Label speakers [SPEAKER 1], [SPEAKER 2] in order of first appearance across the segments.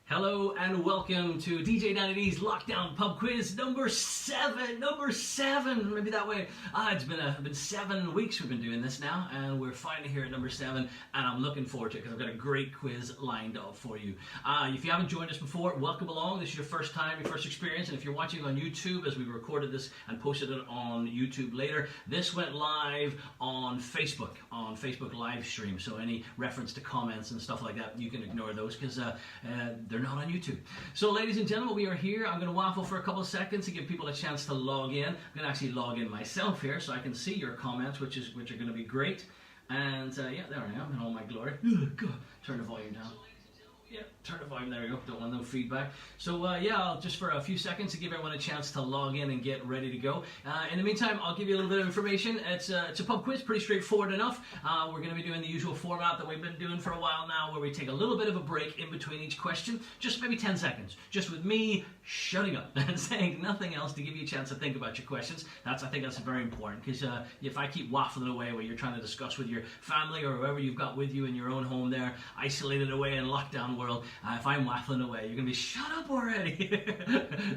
[SPEAKER 1] Hello and welcome to DJ Danny D's Lockdown Pub Quiz number 7. Maybe that way. It's been 7 weeks we've been doing this now, and we're finally here at number 7, and I'm looking forward to it because I've got a great quiz lined up for you. If you haven't joined us before, welcome along. This is your first time, your first experience, and if you're watching on YouTube, as we recorded this and posted it on YouTube later, this went live on Facebook live stream. So any reference to comments and stuff like that, you can ignore those because they're not on YouTube. So ladies and gentlemen, we are here. I'm going to waffle for a couple of seconds to give people a chance to log in. I'm going to actually log in myself here so I can see your comments, which are going to be great. And yeah, there I am in all my glory. God, turn the volume down. Yeah, turn the volume, there we go, don't want no feedback. So yeah, I'll just for a few seconds to give everyone a chance to log in and get ready to go. In the meantime, I'll give you a little bit of information. It's a pub quiz, pretty straightforward enough. We're going to be doing the usual format that we've been doing for a while now, where we take a little bit of a break in between each question, just maybe 10 seconds, just with me shutting up and saying nothing else to give you a chance to think about your questions. I think that's very important, because if I keep waffling away while you're trying to discuss with your family or whoever you've got with you in your own home there, isolated away in lockdown world, if I'm waffling away, you're going to be, shut up already.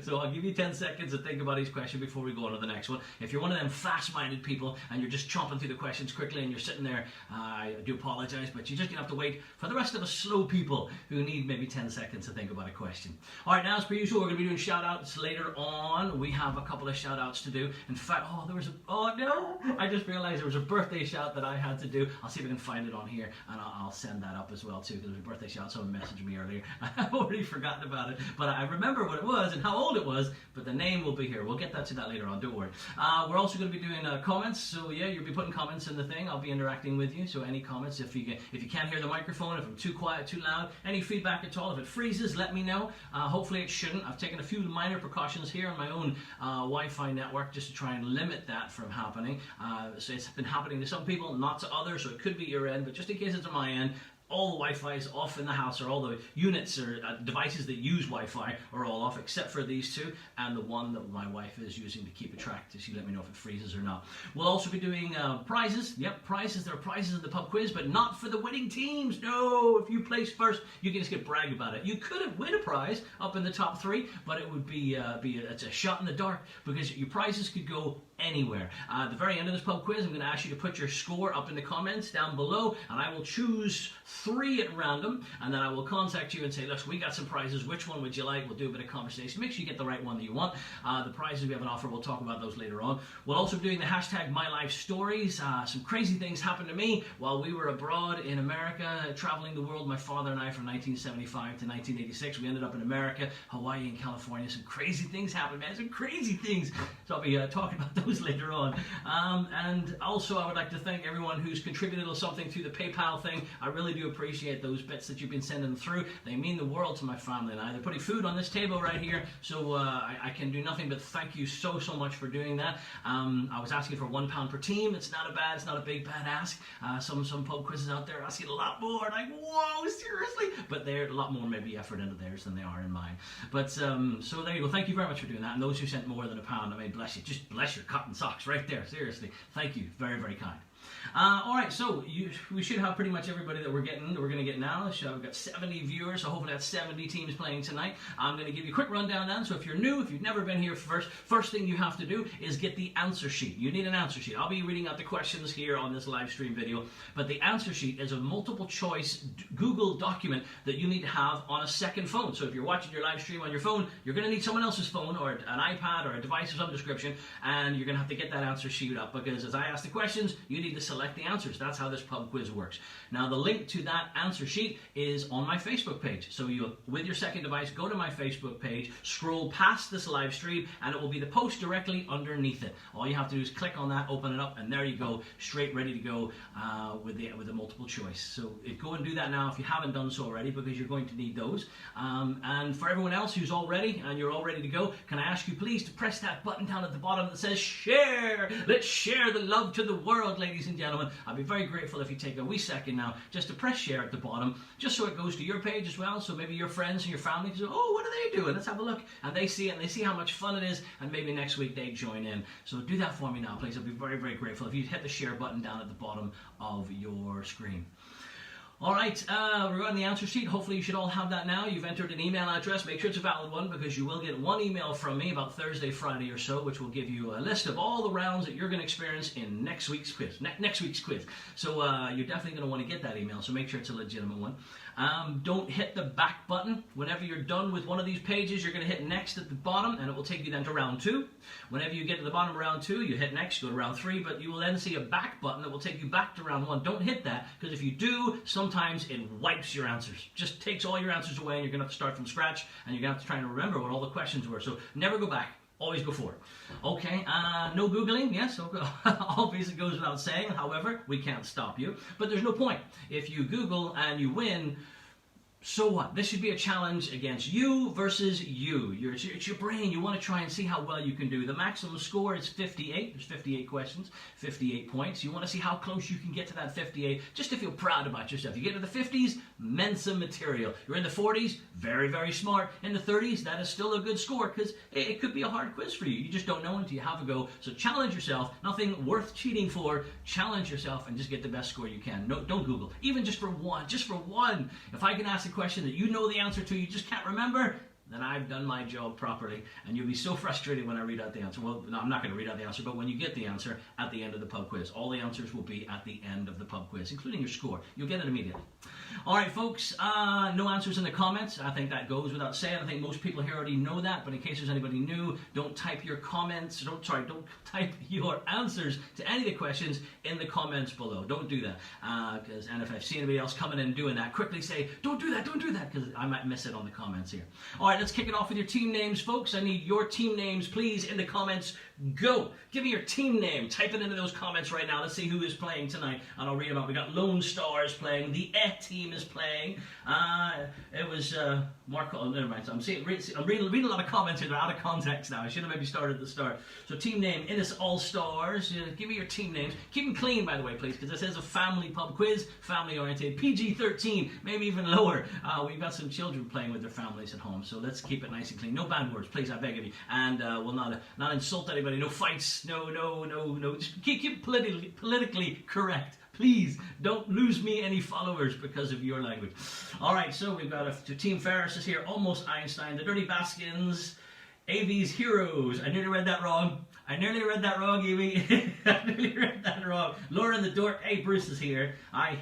[SPEAKER 1] So I'll give you 10 seconds to think about each question before we go on to the next one. If you're one of them fast-minded people and you're just chomping through the questions quickly and you're sitting there, I do apologize, but you're just going to have to wait for the rest of us slow people who need maybe 10 seconds to think about a question. All right, now as per usual, we're going to be doing shout-outs later on. We have a couple of shout-outs to do. In fact, oh no, I just realized there was a birthday shout that I had to do. I'll see if I can find it on here, and I'll send that up as well too, because it was a birthday shout. Someone messaged me earlier. I've already forgotten about it, but I remember what it was and how old it was, but the name will be here. We'll get to that later on, don't worry. We're also going to be doing comments, so yeah, you'll be putting comments in the thing. I'll be interacting with you, so any comments, if you can't hear the microphone, if I'm too quiet, too loud, any feedback at all, if it freezes, let me know. Hopefully it shouldn't. I've taken a few minor precautions here on my own Wi-Fi network just to try and limit that from happening. So it's been happening to some people, not to others, so it could be your end, but just in case it's on my end, all the Wi-Fi is off in the house, or all the units or devices that use Wi-Fi are all off, except for these two and the one that my wife is using to keep a track. She let me know if it freezes or not. We'll also be doing prizes. Yep, prizes. There are prizes in the pub quiz, but not for the winning teams. No, if you place first, you can just get brag about it. You could win a prize up in the top 3, but it would be it's a shot in the dark, because your prizes could go anywhere. At the very end of this pub quiz, I'm going to ask you to put your score up in the comments down below, and I will choose 3 at random, and then I will contact you and say, look, we got some prizes, which one would you like? We'll do a bit of conversation, make sure you get the right one that you want. The prizes we have on offer, we'll talk about those later on. We'll also be doing the hashtag #MyLifeStories. Some crazy things happened to me while we were abroad in America, traveling the world, my father and I, from 1975 to 1986. We ended up in America, Hawaii, and California. Some crazy things happened, man, some crazy things. So I'll be talking about those later on. And also I would like to thank everyone who's contributed a little something through the PayPal thing. I really do appreciate those bits that you've been sending through. They mean the world to my family and I. They're putting food on this table right here, so I can do nothing but thank you so much for doing that. I was asking for £1 per team. It's not a big bad ask. Some pub quizzes out there are asking a lot more. Like, whoa, seriously? But they're a lot more maybe effort into theirs than they are in mine. But so there you go. Thank you very much for doing that. And those who sent more than £1, I may bless you. Just bless your cotton socks right there. Seriously, thank you. Very, very kind. Alright, so we should have pretty much everybody that we're going to get now. We've got 70 viewers, so hopefully that's 70 teams playing tonight. I'm going to give you a quick rundown then. So if you're new, if you've never been here first thing you have to do is get the answer sheet. You need an answer sheet. I'll be reading out the questions here on this live stream video, but the answer sheet is a multiple choice Google document that you need to have on a second phone. So if you're watching your live stream on your phone, you're going to need someone else's phone or an iPad or a device of some description, and you're going to have to get that answer sheet up, because as I ask the questions, you need to select the answers. That's how this pub quiz works. Now the link to that answer sheet is on my Facebook page. So you, with your second device, go to my Facebook page, scroll past this live stream, and it will be the post directly underneath it. All you have to do is click on that, open it up, and there you go, straight ready to go with the multiple choice. So go and do that now if you haven't done so already, because you're going to need those. And for everyone else who's all ready and you're all ready to go, can I ask you please to press that button down at the bottom that says share? Let's share the love to the world, ladies and gentlemen. I'd be very grateful if you take a wee second now just to press share at the bottom, just so it goes to your page as well, so maybe your friends and your family can say, oh, what are they doing? Let's have a look. And they see it, and they see how much fun it is, and maybe next week they join in. So do that for me now, please. I'd be very, very grateful if you hit the share button down at the bottom of your screen. All right, regarding the answer sheet, hopefully you should all have that now. You've entered an email address. Make sure it's a valid one because you will get one email from me about Thursday, Friday or so, which will give you a list of all the rounds that you're going to experience in next week's quiz. Next week's quiz. So you're definitely going to want to get that email, so make sure it's a legitimate one. Don't hit the back button. Whenever you're done with one of these pages, you're going to hit next at the bottom, and it will take you then to round 2. Whenever you get to the bottom of round 2, you hit next, go to round 3, but you will then see a back button that will take you back to round 1. Don't hit that, because if you do, sometimes it wipes your answers. Just takes all your answers away, and you're going to have to start from scratch, and you're going to have to try and remember what all the questions were. So never go back. Always go forward. Okay, no Googling, yes, obviously it goes without saying. However, we can't stop you. But there's no point. If you Google and you win, so what? This should be a challenge against you versus you. It's your brain. You want to try and see how well you can do. The maximum score is 58. There's 58 questions, 58 points. You want to see how close you can get to that 58, just to feel proud about yourself. You get to the 50s, Mensa material. You're in the 40s, very, very smart. In the 30s, that is still a good score because it could be a hard quiz for you. You just don't know until you have a go. So challenge yourself. Nothing worth cheating for. Challenge yourself and just get the best score you can. No, don't Google. Even just for one. Just for one. If I can ask a question that you know the answer to, you just can't remember, then I've done my job properly, and you'll be so frustrated when I read out the answer. Well, no, I'm not going to read out the answer, but when you get the answer at the end of the pub quiz. All the answers will be at the end of the pub quiz, including your score. You'll get it immediately. All right, folks, no answers in the comments. I think that goes without saying. I think most people here already know that, but in case there's anybody new, don't type your comments, don't type your answers to any of the questions in the comments below. Don't do that, and if I see anybody else coming in and doing that, quickly say, don't do that, because I might miss it on the comments here. All right, let's kick it off with your team names, folks. I need your team names, please, in the comments. Go. Give me your team name. Type it into those comments right now. Let's see who is playing tonight, and I'll read them out. We got Lone Stars playing. The team is playing. It was Mark. Oh, never mind. So I'm reading a lot of comments here. They're out of context now. I should have maybe started at the start. So team name, Innis All Stars. Give me your team names. Keep them clean, by the way, please, because this is a family pub quiz, family oriented, PG-13, maybe even lower. We've got some children playing with their families at home, so let's keep it nice and clean. No bad words, please. I beg of you, and we'll not insult anybody. No fights. No. Just keep politically correct. Please don't lose me any followers because of your language. All right, so we've got Team Ferris is here. Almost Einstein. The Dirty Baskins. AV's Heroes. I nearly read that wrong, Evie. I nearly read that wrong. Laura and the Dork. Hey, Bruce is here. I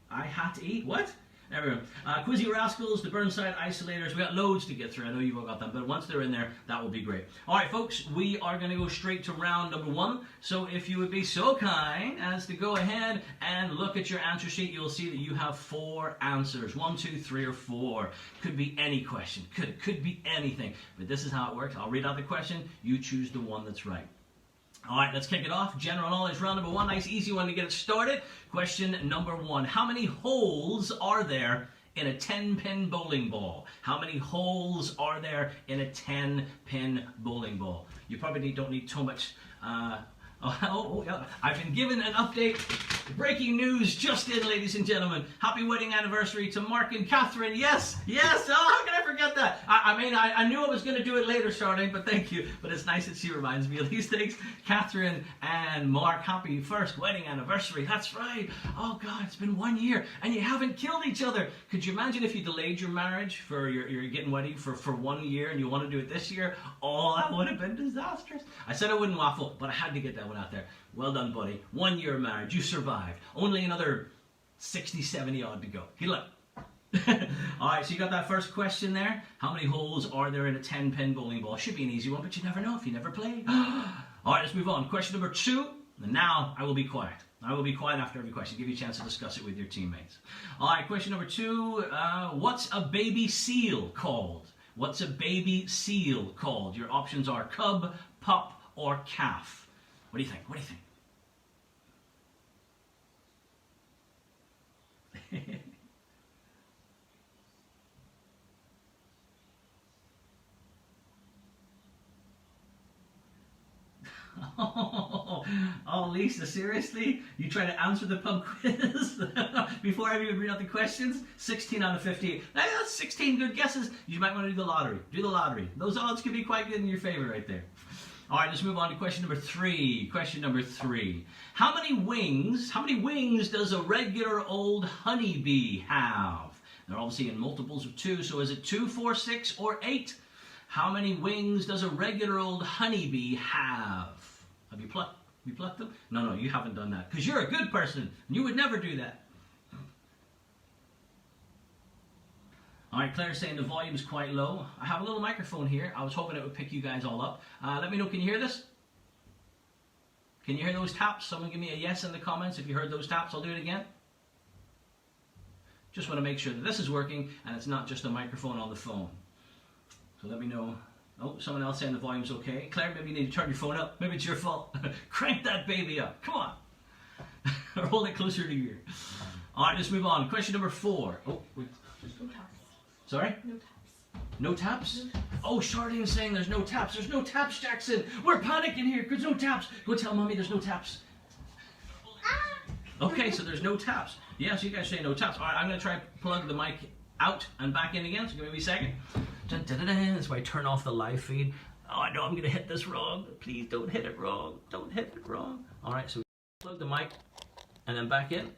[SPEAKER 1] had to eat. What? Everyone. Quizzy Rascals, the Burnside Isolators. We got loads to get through. I know you've all got them, but once they're in there, that will be great. All right, folks, we are going to go straight to round number 1. So if you would be so kind as to go ahead and look at your answer sheet, you'll see that you have 4 answers. 1, 2, 3, or 4. Could be any question. Could be anything. But this is how it works. I'll read out the question. You choose the one that's right. All right, let's kick it off. General knowledge round number 1. Nice, easy one to get it started. Question number 1. How many holes are there in a 10-pin bowling ball? How many holes are there in a 10-pin bowling ball? You probably don't need too much. Yeah. I've been given an update. Breaking news just in, ladies and gentlemen. Happy wedding anniversary to Mark and Catherine. Yes. Oh, how can I forget that? I knew I was going to do it later, Charlene, but thank you. But it's nice that she reminds me of these things. Catherine and Mark, happy first wedding anniversary. That's right. Oh, God, it's been 1 year, and you haven't killed each other. Could you imagine if you delayed your marriage for you're getting wedding for 1 year, and you want to do it this year? Oh, that would have been disastrous. I said I wouldn't waffle, but I had to get that one out there. Well done, buddy. 1 year of marriage. You survived. Only another 60, 70 odd to go. Good luck. All right, so you got that first question there. How many holes are there in a 10-pin bowling ball? Should be an easy one, but you never know if you never play. All right, let's move on. Question number 2. And now I will be quiet. I will be quiet after every question. Give you a chance to discuss it with your teammates. All right, question number 2. What's a baby seal called? What's a baby seal called? Your options are cub, pup, or calf. What do you think? Oh, Lisa, seriously? You try to answer the pub quiz before I even read out the questions? 16 out of 15. That's 16 good guesses. You might want to do the lottery. Do the lottery. Those odds could be quite good in your favor right there. All right, let's move on to question number 3. Question number 3. How many wings does a regular old honeybee have? They're obviously in multiples of 2, so is it 2, 4, 6, or 8? How many wings does a regular old honeybee have? Have you plucked them? No, you haven't done that, because you're a good person, and you would never do that. All right, Claire's saying the volume's quite low. I have a little microphone here. I was hoping it would pick you guys all up. Let me know, can you hear this? Can you hear those taps? Someone give me a yes in the comments if you heard those taps. I'll do it again. Just want to make sure that this is working and it's not just a microphone on the phone. So let me know. Oh, someone else saying the volume's okay. Claire, maybe you need to turn your phone up. Maybe it's your fault. Crank that baby up. Come on. Or hold it closer to your ear. All right, let's move on. Question number 4. Oh, wait.
[SPEAKER 2] No taps.
[SPEAKER 1] Sorry?
[SPEAKER 2] No taps.
[SPEAKER 1] No taps?
[SPEAKER 2] No taps.
[SPEAKER 1] Oh, Charlene's saying there's no taps. There's no taps, Jackson. We're panicking here. There's no taps. Go tell Mommy there's no taps. Okay, so there's no taps. Yeah, so you guys say no taps. All right, I'm going to try and plug the mic out and back in again. So give me a second. Dun, dun, dun, dun. That's why I turn off the live feed. Oh, I know I'm going to hit this wrong. Please don't hit it wrong. Don't hit it wrong. All right, so plug the mic and then back in.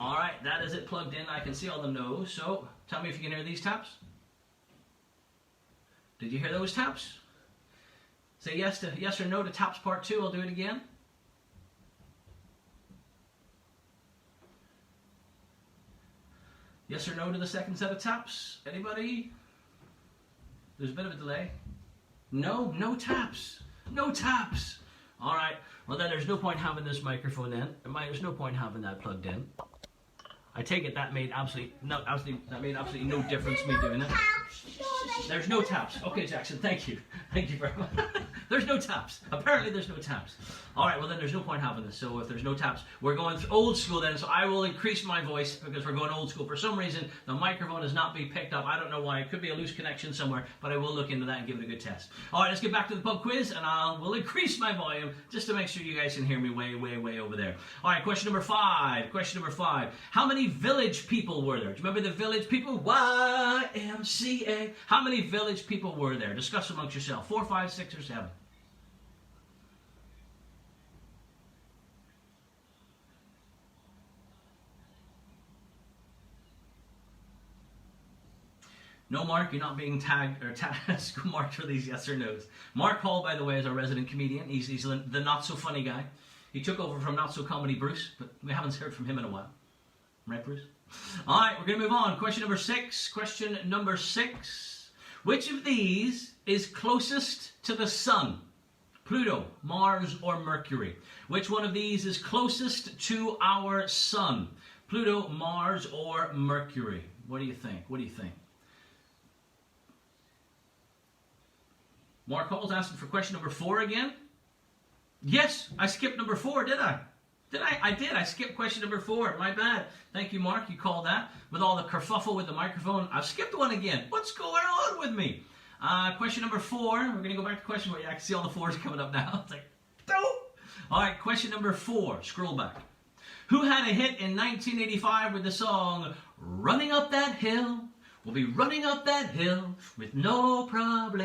[SPEAKER 1] All right, that is it plugged in. I can see all the no's. So tell me if you can hear these taps. Did you hear those taps? Say yes or no to taps part 2. I'll do it again. Yes or no to the second set of taps? Anybody? There's a bit of a delay. No taps. No taps. All right. Well, then there's no point having this microphone in. There's no point having that plugged in. I take it that made absolutely no difference me doing it. There's no taps. Okay, Jackson, thank you. Thank you very much. There's no taps. Apparently there's no taps. All right, well then there's no point having this. So if there's no taps, we're going old school then. So I will increase my voice because we're going old school. For some reason, the microphone is not being picked up. I don't know why. It could be a loose connection somewhere, but I will look into that and give it a good test. All right, let's get back to the pub quiz, and will increase my volume just to make sure you guys can hear me way over there. All right, question number 5. Question number 5. How many village people were there? Do you remember the village people? YMCA. How many village people were there? Discuss amongst yourself. 4, 5, 6, or 7. No, Mark, you're not being tagged or marked for these yes or no's. Mark Hall, by the way, is our resident comedian. He's the not-so-funny guy. He took over from not-so-comedy Bruce, but we haven't heard from him in a while. Right, Bruce? All right, we're going to move on. Question number 6. Question number 6. Which of these is closest to the sun? Pluto, Mars, or Mercury? Which one of these is closest to our sun? Pluto, Mars, or Mercury? What do you think? What do you think? Mark Hall's asking for question number 4 again. Yes, I skipped number 4, did I? I did. I skipped question number 4. My bad. Thank you, Mark. You called that. With all the kerfuffle with the microphone, I've skipped one again. What's going on with me? Question number 4. We're going to go back to question where I can see all the 4s coming up now. It's like, dope. All right, question number 4. Scroll back. Who had a hit in 1985 with the song Running Up That Hill? We'll be running up that hill with no problem.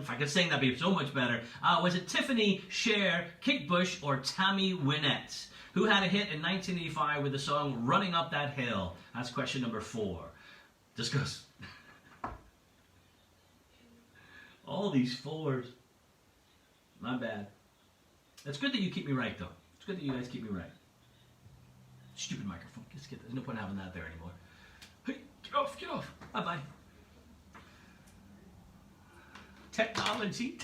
[SPEAKER 1] If I could sing, that'd be so much better. Was it Tiffany, Cher, Kate Bush, or Tammy Wynette? Who had a hit in 1985 with the song Running Up That Hill? That's question number 4. Discuss. All these 4s. My bad. It's good that you keep me right, though. It's good that you guys keep me right. Stupid microphone. There's no point having that there anymore. Hey, get off, get off. Bye-bye. Technology.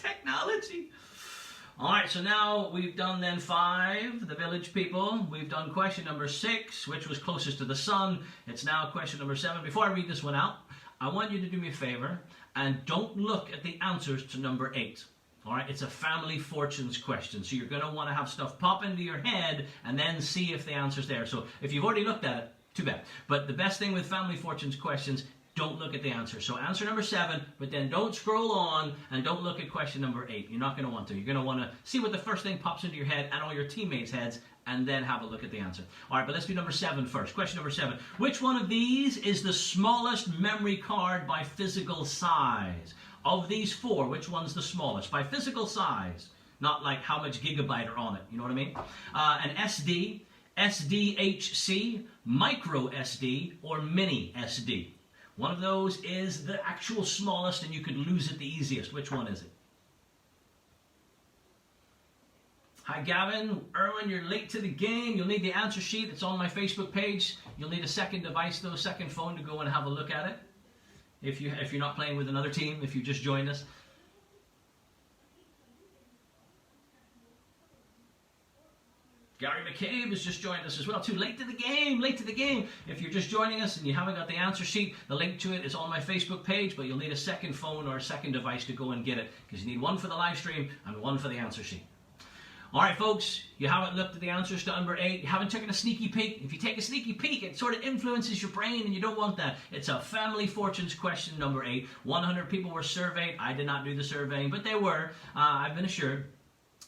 [SPEAKER 1] All right, so now we've done then 5, the village people. We've done question number 6, which was closest to the sun. It's now question number 7. Before I read this one out, I want you to do me a favor and don't look at the answers to number 8. All right, it's a family fortunes question, so you're going to want to have stuff pop into your head and then see if the answer's there. So if you've already looked at it, too bad. But the best thing with family fortunes questions, don't look at the answer. So answer number 7, but then don't scroll on and don't look at question number 8. You're not going to want to. You're going to want to see what the first thing pops into your head and all your teammates' heads, and then have a look at the answer. All right, but let's do number 7 first. Question number 7. Which one of these is the smallest memory card by physical size? Of these four, which one's the smallest? By physical size, not like how much gigabyte are on it. You know what I mean? An SD, SDHC, micro SD, or mini SD. One of those is the actual smallest and you could lose it the easiest. Which one is it? Hi Gavin, Erwin, you're late to the game. You'll need the answer sheet. It's on my Facebook page. You'll need a second device though, second phone to go and have a look at it. If you're not playing with another team, if you just joined us. Gary McCabe has just joined us as well too. Late to the game, late to the game. If you're just joining us and you haven't got the answer sheet, the link to it is on my Facebook page, but you'll need a second phone or a second device to go and get it, because you need one for the live stream and one for the answer sheet. All right, folks, you haven't looked at the answers to number 8. You haven't taken a sneaky peek. If you take a sneaky peek, it sort of influences your brain, and you don't want that. It's a family fortunes question, number 8. 100 people were surveyed. I did not do the surveying, but they were. I've been assured.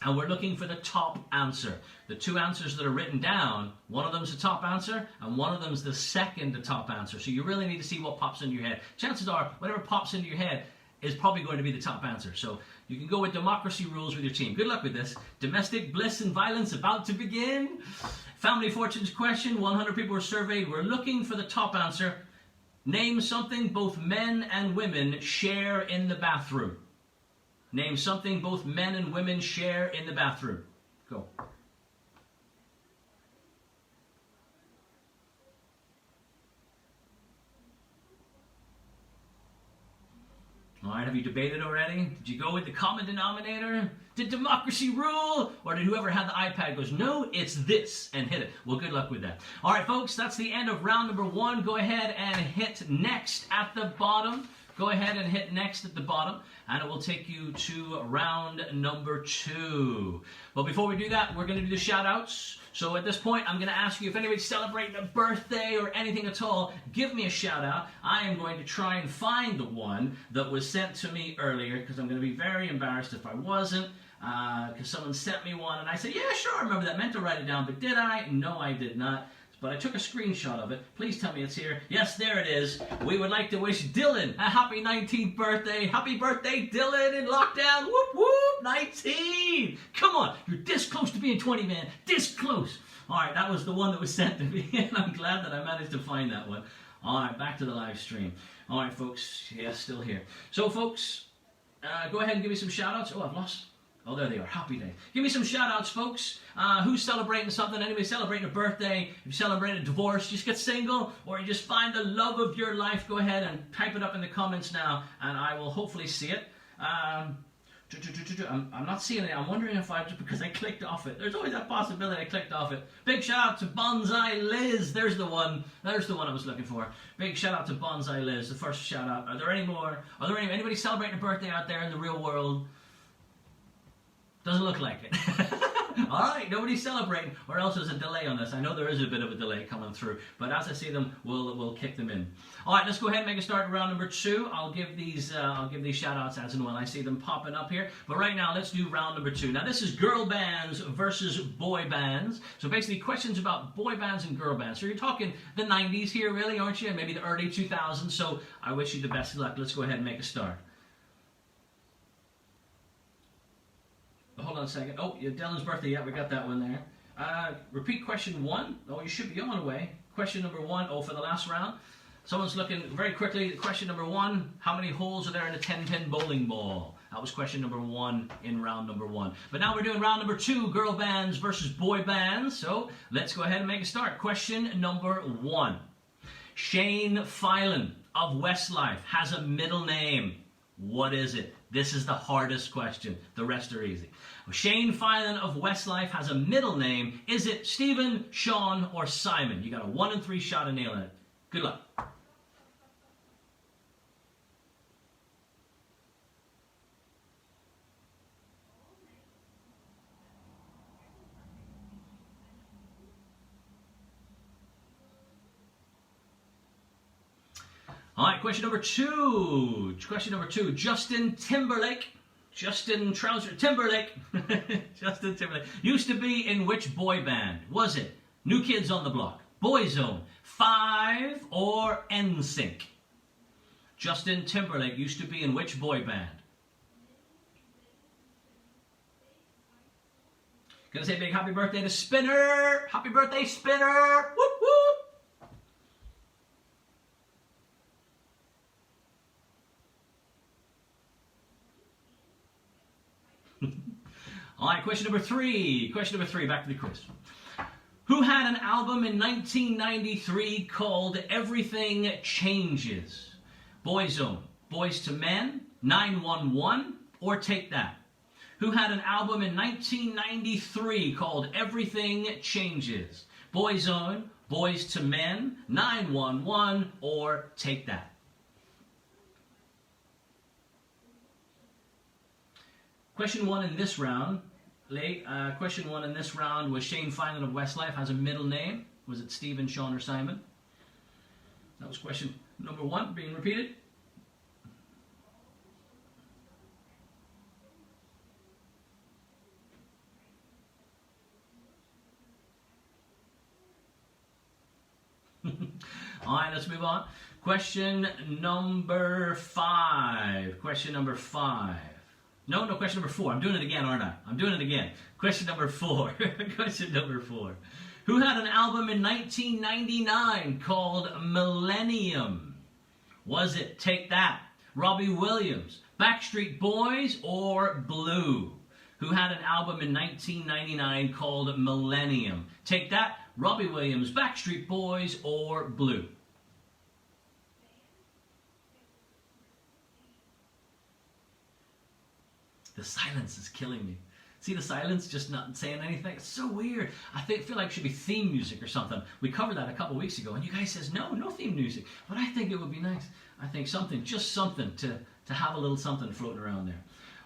[SPEAKER 1] And we're looking for the top answer. The two answers that are written down, one of them's the top answer, and one of them's the second to top answer. So you really need to see what pops into your head. Chances are, whatever pops into your head is probably going to be the top answer. So you can go with democracy rules with your team. Good luck with this. Domestic bliss and violence about to begin. Family fortunes question, 100 people were surveyed. We're looking for the top answer. Name something both men and women share in the bathroom. Name something both men and women share in the bathroom. Go. All right, have you debated already? Did you go with the common denominator? Did democracy rule? Or did whoever had the iPad goes, no, it's this, and hit it? Well, good luck with that. All right, folks, that's the end of round number 1. Go ahead and hit next at the bottom. Go ahead and hit next at the bottom, and it will take you to round number 2. But before we do that, we're going to do the shout-outs. So at this point, I'm going to ask you if anybody's celebrating a birthday or anything at all, give me a shout-out. I am going to try and find the one that was sent to me earlier, because I'm going to be very embarrassed if I wasn't, because someone sent me one, and I said, yeah, sure, I remember that. I meant to write it down, but did I? No, I did not. But I took a screenshot of it. Please tell me it's here. Yes, there it is. We would like to wish Dylan a happy 19th birthday. Happy birthday, Dylan, in lockdown. Whoop, whoop, 19. Come on. You're this close to being 20, man. This close. All right, that was the one that was sent to me, and I'm glad that I managed to find that one. All right, back to the live stream. All right, folks. Yes, still here. So, folks, go ahead and give me some shout-outs. Oh, I've lost. Oh, there they are. Happy day. Give me some shout-outs, folks. Who's celebrating something? Anybody celebrating a birthday? If you celebrate a divorce, just get single, or you just find the love of your life, go ahead and type it up in the comments now, and I will hopefully see it. I'm not seeing it. I'm wondering if just because I clicked off it. There's always that possibility I clicked off it. Big shout-out to Bonsai Liz. There's the one. There's the one I was looking for. Big shout-out to Bonsai Liz. The first shout-out. Are there any more? Are there anybody celebrating a birthday out there in the real world? Doesn't look like it. All right, nobody's celebrating, or else there's a delay on this. I know there is a bit of a delay coming through, but as I see them, we'll kick them in. All right, let's go ahead and make a start at round number 2. I'll give these shout-outs as and when I see them popping up here. But right now, let's do round number 2. Now, this is girl bands versus boy bands. So basically, questions about boy bands and girl bands. So you're talking the 90s here, really, aren't you? And maybe the early 2000s. So I wish you the best of luck. Let's go ahead and make a start. Hold on a second. Oh, yeah, Dylan's birthday. Yeah, we got that one there. Repeat question 1. Oh, you should be on the way. Question number 1. Oh, for the last round. Someone's looking very quickly. Question number 1. How many holes are there in a 10-pin bowling ball? That was question number 1 in round number 1. But now we're doing round number 2, girl bands versus boy bands. So let's go ahead and make a start. Question number 1. Shane Filan of Westlife has a middle name. What is it? This is the hardest question. The rest are easy. Shane Filan of Westlife has a middle name. Is it Stephen, Sean, or Simon? You got a 1 in 3 shot of nailing it. Good luck. All right, question number 2. Question number 2. Justin Timberlake. Justin Timberlake used to be in which boy band? Was it New Kids on the Block, Boyzone, 5, or NSYNC? Justin Timberlake used to be in which boy band? Gonna say big happy birthday to Spinner! Happy birthday, Spinner! Whoop whoop! Alright, question number three. Question number three, back to the quiz. Who had an album in 1993 called Everything Changes? Boyzone, Boys to Men, 911, or Take That? Who had an album in 1993 called Everything Changes? Boyzone, Boys to Men, 911, or Take That? Question one in this round. Question one in this round was Shane Finan of Westlife has a middle name. Was it Stephen, Sean, or Simon? That was question number one being repeated. All right, let's move on. Question number five. Question number five. No, question number four. I'm doing it again, aren't I? I'm doing it again. Question number four. Question number four. Who had an album in 1999 called Millennium? Was it Take That, Robbie Williams, Backstreet Boys, or Blue? Who had an album in 1999 called Millennium? Take That, Robbie Williams, Backstreet Boys, or Blue? The silence is killing me. See the silence, just not saying anything? It's so weird. I feel like it should be theme music or something. We covered that a couple weeks ago, and you guys says, no theme music. But I think it would be nice. I think something, just something to have a little something floating around there.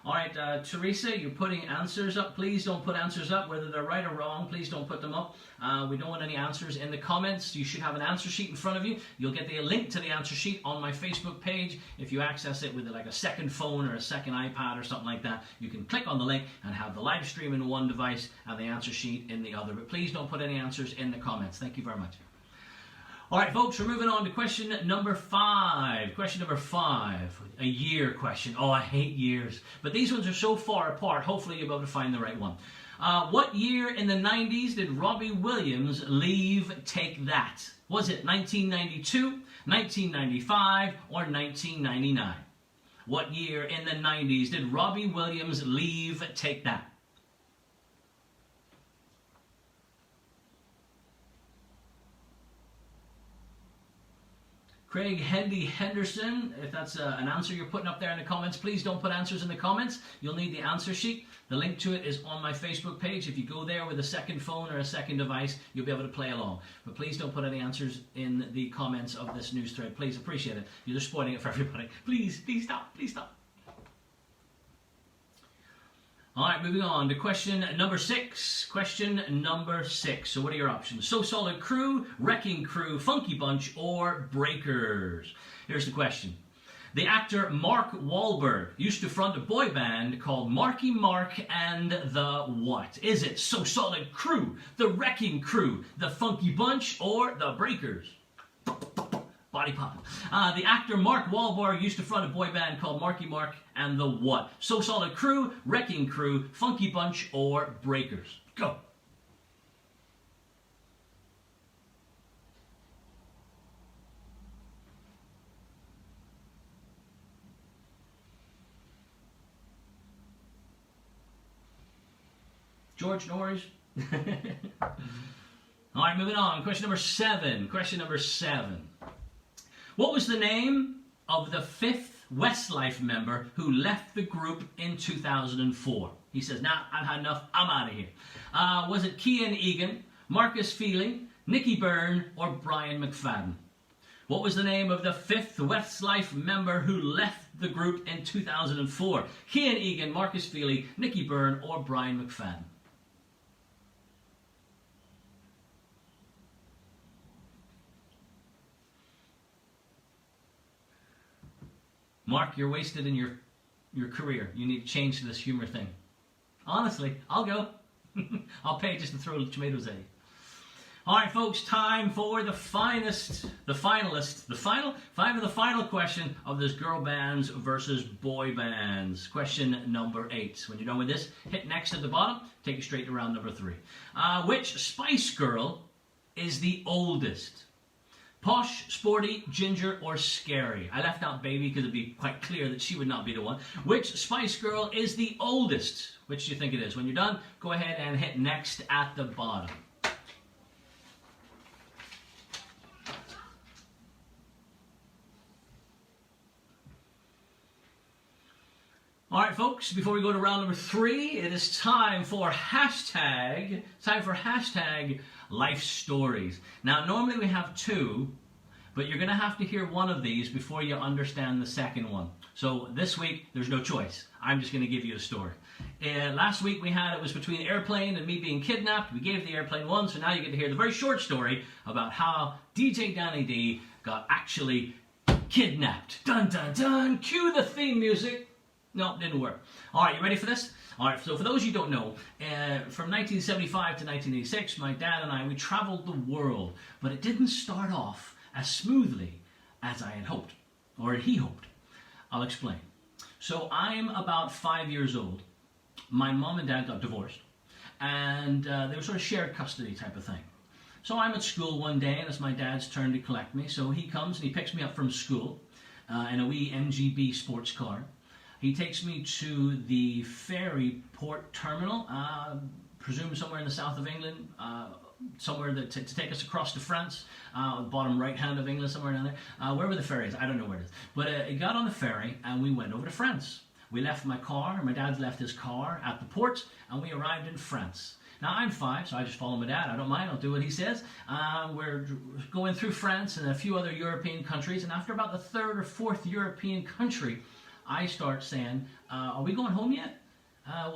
[SPEAKER 1] All right, Teresa, you're putting answers up. Please don't put answers up, whether they're right or wrong. Please don't put them up. We don't want any answers in the comments. You should have an answer sheet in front of you. You'll get the link to the answer sheet on my Facebook page. If you access it with like a second phone or a second iPad or something like that, you can click on the link and have the live stream in one device and the answer sheet in the other. But please don't put any answers in the comments. Thank you very much. All right, folks, we're moving on to question number five. Question number five, a year question. Oh, I hate years. But these ones are so far apart, hopefully you'll be able to find the right one. What year in the 90s did Robbie Williams leave Take That? Was it 1992, 1995, or 1999? What year in the 90s did Robbie Williams leave Take That? Craig Hendy Henderson, if that's an answer you're putting up there in the comments, please don't put answers in the comments. You'll need the answer sheet. The link to it is on my Facebook page. If you go there with a second phone or a second device, you'll be able to play along. But please don't put any answers in the comments of this news thread. Please, appreciate it. You're just spoiling it for everybody. Please stop. Please stop. All right, moving on to question number six. Question number six. So what are your options? So Solid Crew, Wrecking Crew, Funky Bunch, or Breakers? Here's the question. The actor Mark Wahlberg used to front a boy band called Marky Mark and the what? Is it So Solid Crew, the Wrecking Crew, the Funky Bunch, or the Breakers? Body pop. The actor Mark Wahlberg used to front a boy band called Marky Mark and the what? So Solid Crew, Wrecking Crew, Funky Bunch, or Breakers? Go. George Norris. All right, moving on. Question number seven. Question number seven. What was the name of the fifth Westlife member who left the group in 2004? He says, nah, I've had enough, I'm out of here. Was it Cian Egan, Marcus Feely, Nicky Byrne, or Brian McFadden? What was the name of the fifth Westlife member who left the group in 2004? Cian Egan, Marcus Feely, Nicky Byrne, or Brian McFadden? Mark, you're wasted in your career. You need to change this humor thing. Honestly, I'll go. I'll pay just to throw tomatoes at you. All right, folks, time for the final question of this girl bands versus boy bands. Question number 8. When you're done with this, hit next at the bottom, take you straight to round number 3. Which Spice Girl is the oldest? Posh, sporty, ginger, or scary? I left out baby because it'd be quite clear that she would not be the one. Which Spice Girl is the oldest? Which do you think it is? When you're done, go ahead and hit next at the bottom. All right, folks, before we go to round number 3, it is time for hashtag life stories. Now, normally we have 2, but you're going to have to hear one of these before you understand the second one. So this week, there's no choice. I'm just going to give you a story. Last week it was between the airplane and me being kidnapped. We gave the airplane one, so now you get to hear the very short story about how DJ Danny D got actually kidnapped. Dun, dun, dun. Cue the theme music. No, didn't work. All right, you ready for this? All right, so for those of you who don't know, from 1975 to 1986, my dad and I, we traveled the world, but it didn't start off as smoothly as I had hoped, or he hoped. I'll explain. So I'm about 5 years old. My mom and dad got divorced, and they were sort of shared custody type of thing. So I'm at school one day, and it's my dad's turn to collect me. So he comes and he picks me up from school in a wee MGB sports car. He takes me to the ferry port terminal, presume somewhere in the south of England, somewhere to take us across to France, bottom right hand of England, somewhere down there. Wherever the ferry is, I don't know where it is. But he got on the ferry and we went over to France. We left my car, my dad left his car at the port, and we arrived in France. Now I'm 5, so I just follow my dad. I don't mind, I'll do what he says. We're going through France and a few other European countries, and after about the 3rd or 4th European country, I start saying, are we going home yet?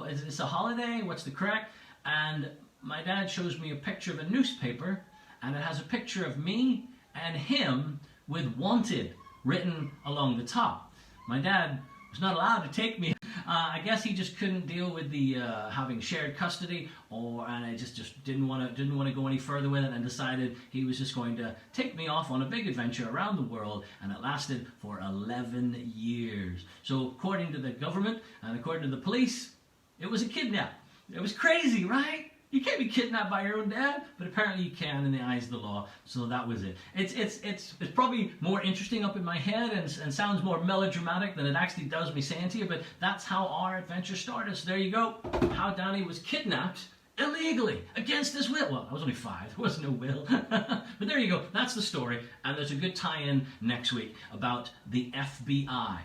[SPEAKER 1] Is this a holiday? What's the crack? And my dad shows me a picture of a newspaper, and it has a picture of me and him with wanted written along the top. My dad was not allowed to take me. I guess he just couldn't deal with the having shared custody, and I just didn't want to go any further with it, and decided he was just going to take me off on a big adventure around the world, and it lasted for 11 years. So according to the government and according to the police, it was a kidnap. It was crazy, right? You can't be kidnapped by your own dad, but apparently you can in the eyes of the law. So that was it. It's probably more interesting up in my head and sounds more melodramatic than it actually does me saying to you, but that's how our adventure started. So there you go. How Danny was kidnapped illegally against his will. Well, I was only 5. There was no will. But there you go. That's the story. And there's a good tie-in next week about the FBI.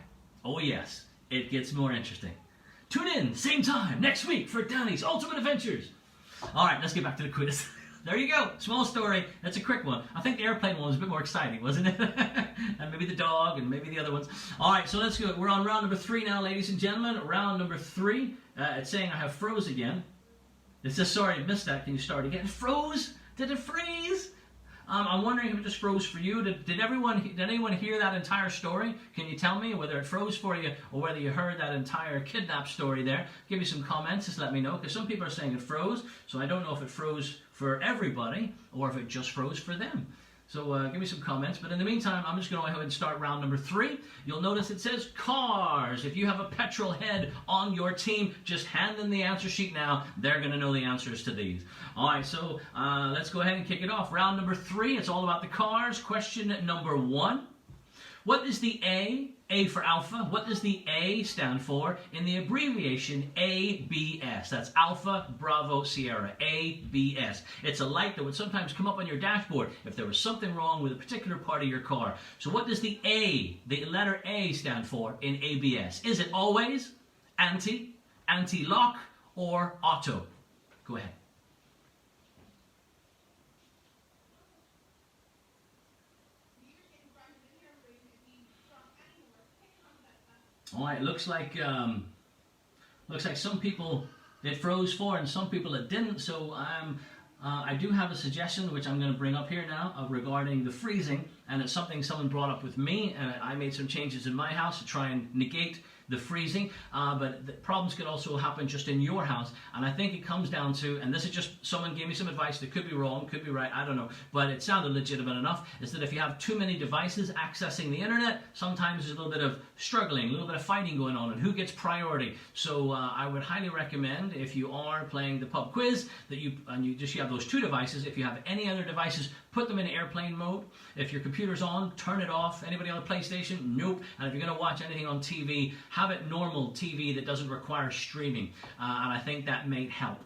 [SPEAKER 1] Oh yes, it gets more interesting. Tune in, same time, next week for Danny's Ultimate Adventures. All right, let's get back to the quiz. There you go. Small story. That's a quick one. I think the airplane one was a bit more exciting, wasn't it? And maybe the dog and maybe the other ones. All right, so let's go. We're on round number 3 now, ladies and gentlemen. Round number 3. It's saying I have froze again. It says, sorry, I missed that. Can you start again? It froze? Did it freeze? I'm wondering if it just froze for you. Did anyone hear that entire story? Can you tell me whether it froze for you or whether you heard that entire kidnap story there? Give me some comments, just let me know, because some people are saying it froze, so I don't know if it froze for everybody or if it just froze for them. So give me some comments. But in the meantime, I'm just going to go ahead and start round number 3. You'll notice it says cars. If you have a petrol head on your team, just hand them the answer sheet now. They're going to know the answers to these. All right, so let's go ahead and kick it off. Round number 3, it's all about the cars. Question number 1. What is the A for alpha, what does the A stand for in the abbreviation ABS? That's Alpha Bravo Sierra, ABS. It's a light that would sometimes come up on your dashboard if there was something wrong with a particular part of your car. So what does the letter A stand for in ABS? Is it always, anti, anti-lock, or auto? Go ahead. All right, looks like some people it froze for and some people it didn't. So I do have a suggestion which I'm going to bring up here now regarding the freezing, and it's something someone brought up with me, and I made some changes in my house to try and negate the freezing, but the problems could also happen just in your house. And I think it comes down to, and this is just someone gave me some advice that could be wrong, could be right, I don't know, but it sounded legitimate enough, is that if you have too many devices accessing the internet, sometimes there's a little bit of struggling, a little bit of fighting going on, and who gets priority. So I would highly recommend, if you are playing the pub quiz, that you have those two devices. If you have any other devices, put them in airplane mode. If your computer's on, turn it off. Anybody on the PlayStation? Nope. And if you're going to watch anything on TV, have it normal TV that doesn't require streaming. And I think that may help.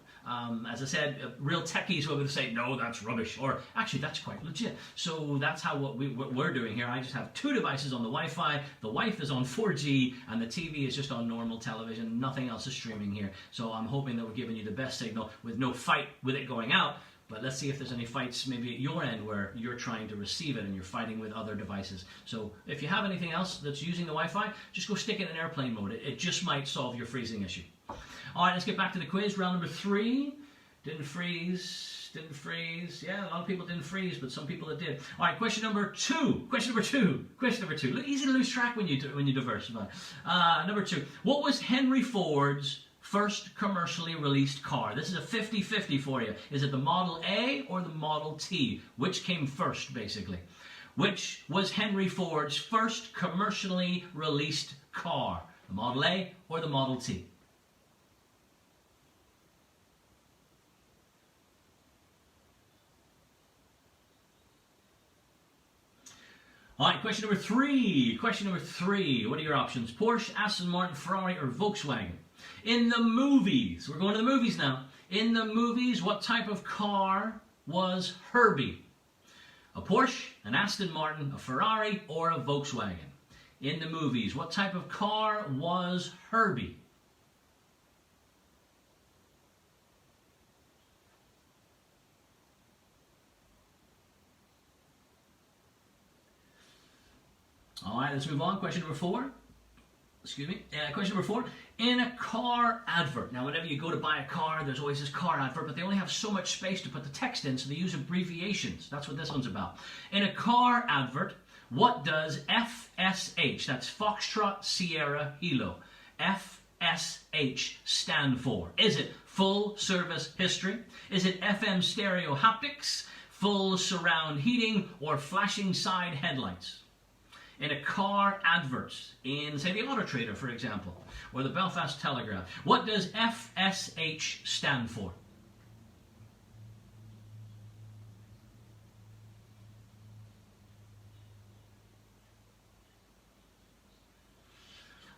[SPEAKER 1] As I said, real techies would say, no, that's rubbish, or actually that's quite legit. So that's how what we're doing here. I just have two devices on the Wi-Fi, the wife is on 4G, and the TV is just on normal television. Nothing else is streaming here. So I'm hoping that we're giving you the best signal with no fight with it going out. But let's see if there's any fights maybe at your end where you're trying to receive it and you're fighting with other devices. So if you have anything else that's using the Wi-Fi, just go stick it in airplane mode. It just might solve your freezing issue. All right, let's get back to the quiz. Round number 3. Didn't freeze. Yeah, a lot of people didn't freeze, but some people that did. All right, question number 2. Easy to lose track when you diversify. Number 2. What was Henry Ford's first commercially released car? This is a 50-50 for you. Is it the Model A or the Model T? Which came first, basically? Which was Henry Ford's first commercially released car? The Model A or the Model T? All right, question number 3. What are your options? Porsche, Aston Martin, Ferrari, or Volkswagen? In the movies, we're going to the movies now. In the movies, what type of car was Herbie? A Porsche, an Aston Martin, a Ferrari, or a Volkswagen? In the movies, what type of car was Herbie? All right, let's move on. Question number 4. Question number 4. In a car advert. Now, whenever you go to buy a car, there's always this car advert, but they only have so much space to put the text in, so they use abbreviations. That's what this one's about. In a car advert, what does FSH, that's Foxtrot Sierra Hilo, FSH stand for? Is it full service history? Is it FM stereo haptics, full surround heating, or flashing side headlights? In a car advert, in, say, the Auto Trader, for example, or the Belfast Telegraph, what does FSH stand for?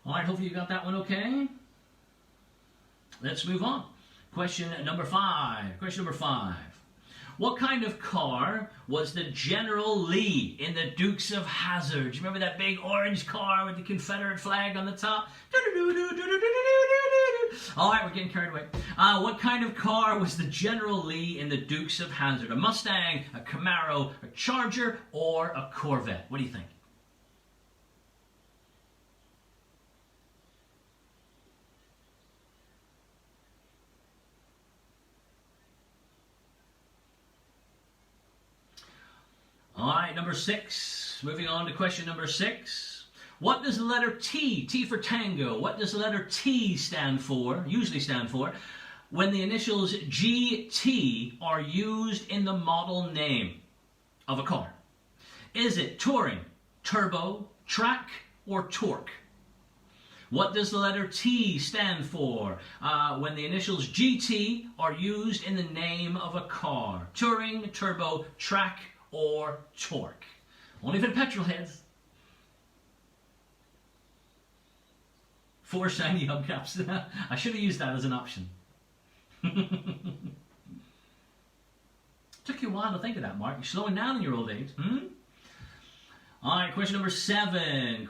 [SPEAKER 1] All right, hopefully you got that one okay. Let's move on. Question number 5. What kind of car was the General Lee in the Dukes of Hazzard? Do you remember that big orange car with the Confederate flag on the top? All right, we're getting carried away. What kind of car was the General Lee in the Dukes of Hazzard? A Mustang, a Camaro, a Charger, or a Corvette? What do you think? All right, number 6. Moving on to question number 6. What does the letter T, T for Tango, what does the letter T stand for, usually stand for, when the initials GT are used in the model name of a car? Is it touring, turbo, track, or torque? What does the letter T stand for when the initials GT are used in the name of a car? Touring, turbo, track, or torque? Only for the petrol heads. 4 shiny hubcaps. I should have used that as an option. Took you a while to think of that, Mark. You're slowing down in your old age. All right, question number 7.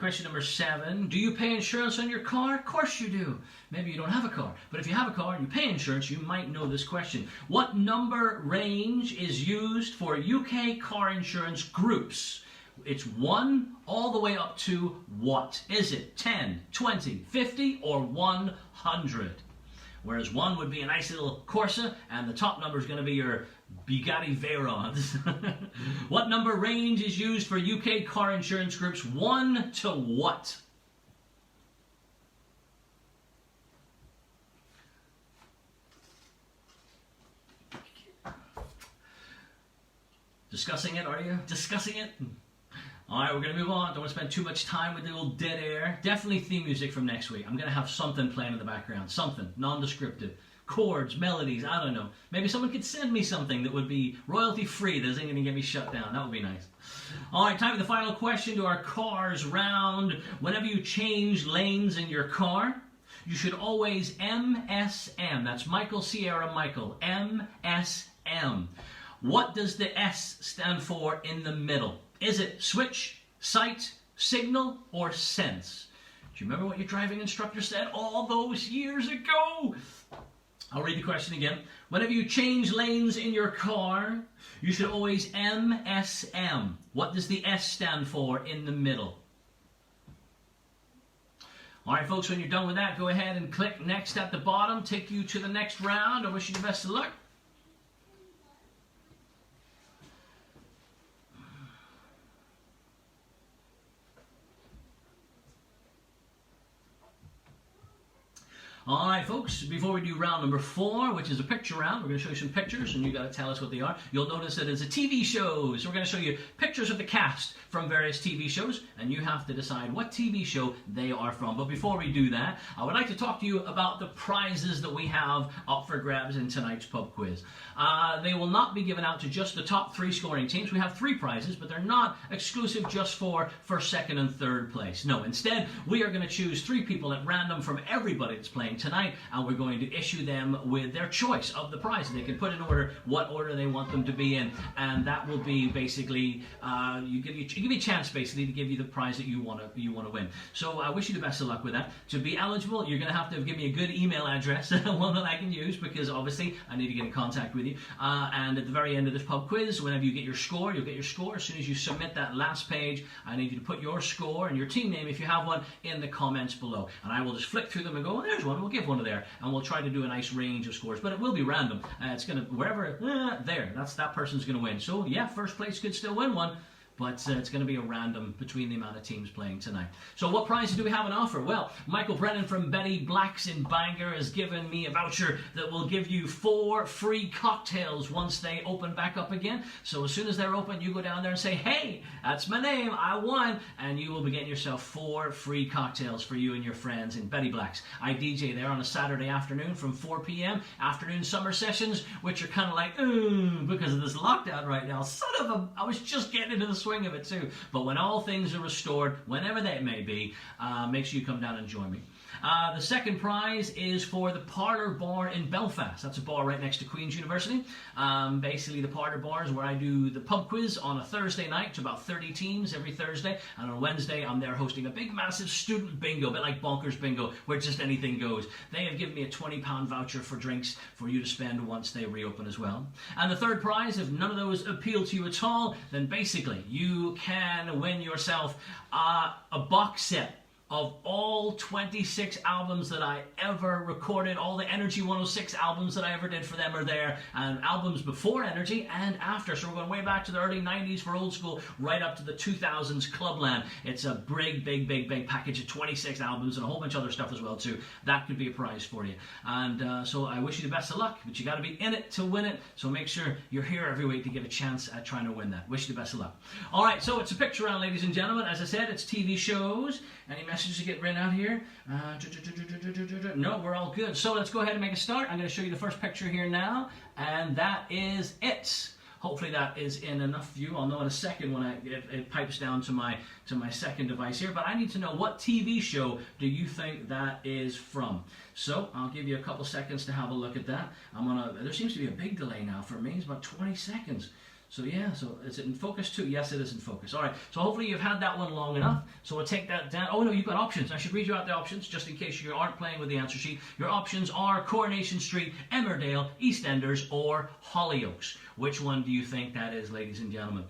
[SPEAKER 1] Do you pay insurance on your car? Of course you do. Maybe you don't have a car, but if you have a car and you pay insurance, you might know this question. What number range is used for UK car insurance groups? It's 1 all the way up to what? Is it 10, 20, 50, or 100? Whereas 1 would be a nice little Corsa, and the top number is going to be your Bugatti Veyrons. What number range is used for UK car insurance groups? 1 to what? Discussing it, are you? Discussing it? All right, we're going to move on. Don't want to spend too much time with the old dead air. Definitely theme music from next week. I'm going to have something playing in the background. Something. Non-descriptive. Chords, melodies, I don't know. Maybe someone could send me something that would be royalty-free that isn't going to get me shut down. That would be nice. All right, time for the final question to our cars round. Whenever you change lanes in your car, you should always MSM. That's Michael Sierra Michael. MSM. What does the S stand for in the middle? Is it switch, sight, signal, or sense? Do you remember what your driving instructor said all those years ago? I'll read the question again. Whenever you change lanes in your car, you should always MSM. What does the S stand for in the middle? All right, folks, when you're done with that, go ahead and click next at the bottom. Take you to the next round. I wish you the best of luck. All right, folks, before we do round number 4, which is a picture round, we're going to show you some pictures, and you got to tell us what they are. You'll notice that it's a TV show, so we're going to show you pictures of the cast from various TV shows, and you have to decide what TV show they are from. But before we do that, I would like to talk to you about the prizes that we have up for grabs in tonight's pub quiz. They will not be given out to just the top 3 scoring teams. We have 3 prizes, but they're not exclusive just for first, second, and third place. No, instead, we are going to choose 3 people at random from everybody that's playing tonight, and we're going to issue them with their choice of the prize. They can put in order what order they want them to be in, and that will be basically give you a chance basically to give you the prize that you want to win. So I wish you the best of luck with that. To be eligible, you're going to have to give me a good email address, one that I can use, because obviously I need to get in contact with you. And at the very end of this pub quiz, whenever you get your score, you'll get your score. As soon as you submit that last page, I need you to put your score and your team name, if you have one, in the comments below, and I will just flick through them and go, oh, there's one. We'll give one of there, and we'll try to do a nice range of scores, but it will be random. It's going to, wherever, there, that person's going to win. So yeah, first place could still win one, but it's going to be a random between the amount of teams playing tonight. So what prizes do we have on offer? Well, Michael Brennan from Betty Black's in Bangor has given me a voucher that will give you 4 free cocktails once they open back up again. So as soon as they're open, you go down there and say, hey, that's my name, I won, and you will be getting yourself 4 free cocktails for you and your friends in Betty Black's. I DJ there on a Saturday afternoon from 4 p.m. Afternoon summer sessions, which are kind of like, because of this lockdown right now. Son of a, I was just getting into the swing of it too. But when all things are restored, whenever that may be, make sure you come down and join me. The second prize is for the Parlour Bar in Belfast. That's a bar right next to Queen's University. Basically, the Parlour Bar is where I do the pub quiz on a Thursday night to about 30 teams every Thursday. And on Wednesday, I'm there hosting a big, massive student bingo, a bit like Bonkers Bingo, where just anything goes. They have given me a £20 voucher for drinks for you to spend once they reopen as well. And the third prize, if none of those appeal to you at all, then basically you can win yourself a box set of all 26 albums that I ever recorded. All the Energy 106 albums that I ever did for them are there, and albums before Energy and after. So we're going way back to the early 90s for old school, right up to the 2000s Clubland. It's a big package of 26 albums and a whole bunch of other stuff as well too. That could be a prize for you. And so I wish you the best of luck, but you got to be in it to win it. So make sure you're here every week to get a chance at trying to win that. Wish you the best of luck. All right, so it's a picture round, ladies and gentlemen. As I said, it's TV shows. Any messages to get written out here? No, we're all good. So let's go ahead and make a start. I'm going to show you the first picture here now, and that is it. Hopefully that is in enough view. I'll know in a second when it pipes down to my second device here. But I need to know, what TV show do you think that is from? So I'll give you a couple seconds to have a look at that. There seems to be a big delay now for me. It's about 20 seconds. So yeah, so is it in focus too? Yes, it is in focus. All right, so hopefully you've had that one long enough. So we'll take that down. Oh no, you've got options. I should read you out the options just in case you aren't playing with the answer sheet. Your options are Coronation Street, Emmerdale, EastEnders, or Hollyoaks. Which one do you think that is, ladies and gentlemen?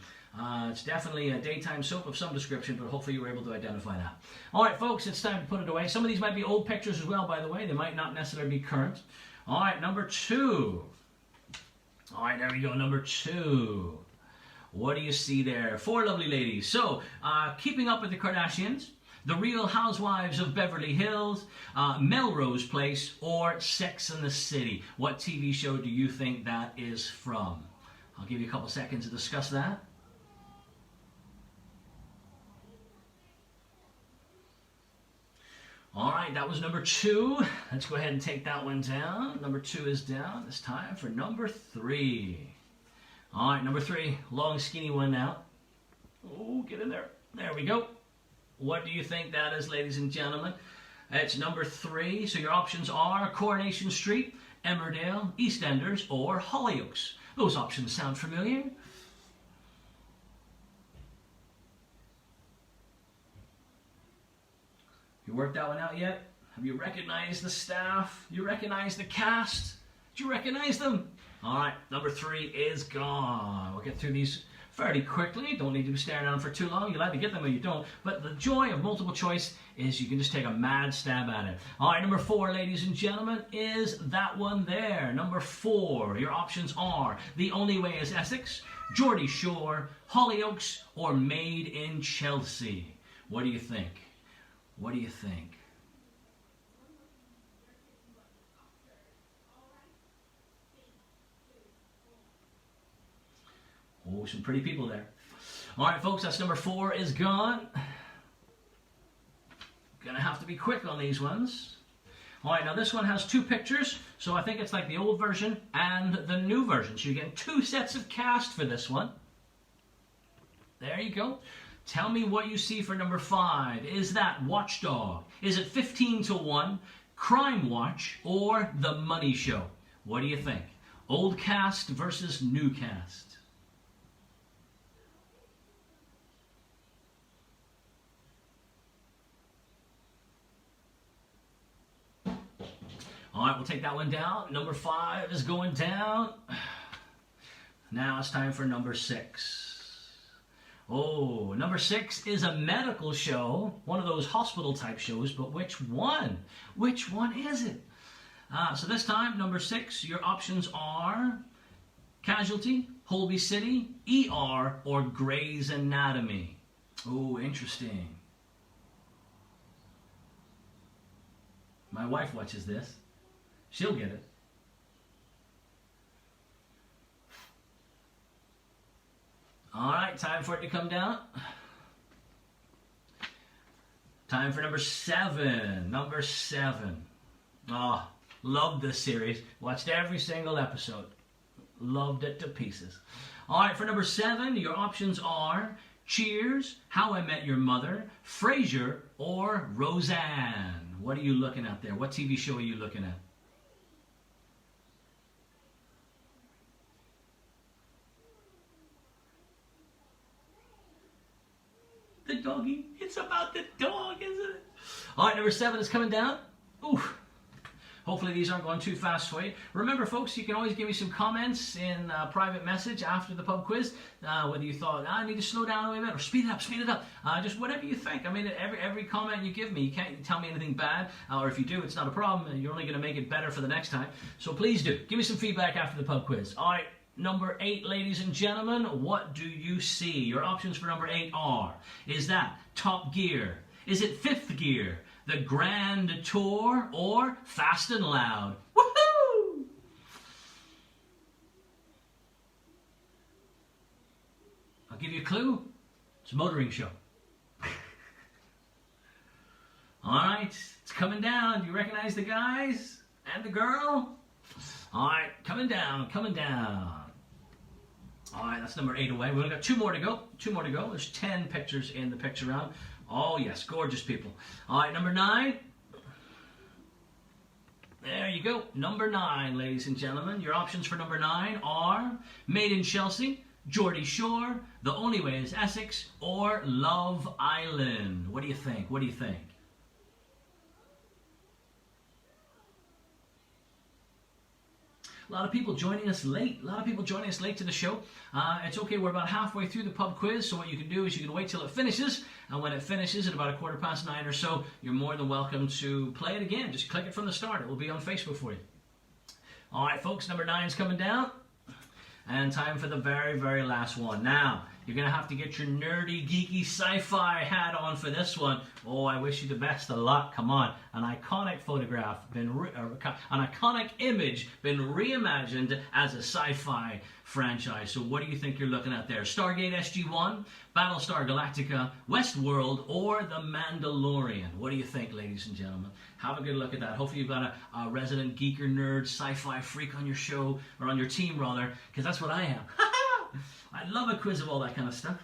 [SPEAKER 1] It's definitely a daytime soap of some description, but hopefully you were able to identify that. All right, folks, it's time to put it away. Some of these might be old pictures as well, by the way. They might not necessarily be current. All right, number 2. All right, there we go, number 2. What do you see there? 4 lovely ladies. So, Keeping Up with the Kardashians, The Real Housewives of Beverly Hills, Melrose Place, or Sex and the City. What TV show do you think that is from? I'll give you a couple seconds to discuss that. All right, that was number 2. Let's go ahead and take that one down. Number 2 is down. It's time for number 3. All right, number 3, long skinny one now. Oh, get in there. There we go. What do you think that is, ladies and gentlemen? It's number 3. So your options are Coronation Street, Emmerdale, EastEnders, or Hollyoaks. Those options sound familiar? You worked that one out yet? Have you recognized the staff? You recognize the cast? Do you recognize them? All right, number 3 is gone. We'll get through these fairly quickly. Don't need to be staring at them for too long. You'll either get them or you don't. But the joy of multiple choice is you can just take a mad stab at it. All right, number 4, ladies and gentlemen, is that one there. Number 4, your options are The Only Way is Essex, Geordie Shore, Hollyoaks, or Made in Chelsea. What do you think? What do you think? Oh, some pretty people there. All right, folks, that's number 4 is gone. Gonna have to be quick on these ones. All right, now this one has 2 pictures, so I think it's like the old version and the new version. So you're getting 2 sets of cast for this one. There you go. Tell me what you see for number 5. Is that Watchdog? Is it 15 to 1, Crime Watch, or The Money Show? What do you think? Old cast versus new cast. All right, we'll take that one down. Number 5 is going down. Now it's time for number 6. Oh, number 6 is a medical show, one of those hospital type shows, but which one? Which one is it? So this time, number 6, your options are Casualty, Holby City, ER, or Grey's Anatomy. Oh, interesting. My wife watches this. She'll get it. All right, time for it to come down. Time for number 7. Number 7. Oh, loved this series. Watched every single episode. Loved it to pieces. All right, for number 7, your options are Cheers, How I Met Your Mother, Frasier, or Roseanne. What are you looking at there? What TV show are you looking at? The doggy. It's about the dog, isn't it? All right, number 7 is coming down. Ooh. Hopefully these aren't going too fast for you. Remember, folks, you can always give me some comments in a private message after the pub quiz, whether you thought, I need to slow down a little bit, or speed it up, just whatever you think. I mean, every comment you give me, you can't tell me anything bad, or if you do, it's not a problem. You're only going to make it better for the next time. So please do. Give me some feedback after the pub quiz. All right. Number 8, ladies and gentlemen, what do you see? Your options for number 8 are, is that Top Gear? Is it Fifth Gear, The Grand Tour, or Fast and Loud? Woohoo! I'll give you a clue. It's a motoring show. All right, it's coming down. Do you recognize the guys and the girl? All right, coming down, coming down. All right, that's number 8 away. We've only got 2 more to go. 2 more to go. There's 10 pictures in the picture round. Oh, yes, gorgeous people. All right, number 9. There you go. Number 9, ladies and gentlemen. Your options for number 9 are Made in Chelsea, Geordie Shore, The Only Way is Essex, or Love Island. What do you think? What do you think? A lot of people joining us late. A lot of people joining us late to the show. It's okay, we're about halfway through the pub quiz, so what you can do is you can wait till it finishes, and when it finishes at about 9:15 or so, you're more than welcome to play it again. Just click it from the start. It will be on Facebook for you. All right, folks, number 9 is coming down, and time for the very, very last one. Now, You're going to have to get your nerdy, geeky sci-fi hat on for this one. Oh, I wish you the best of luck. Come on. An iconic photograph, an iconic image, been reimagined as a sci-fi franchise. So what do you think you're looking at there? Stargate SG-1, Battlestar Galactica, Westworld, or The Mandalorian? What do you think, ladies and gentlemen? Have a good look at that. Hopefully you've got a resident geek or nerd sci-fi freak on your show, or on your team rather, because that's what I am. I love a quiz of all that kind of stuff.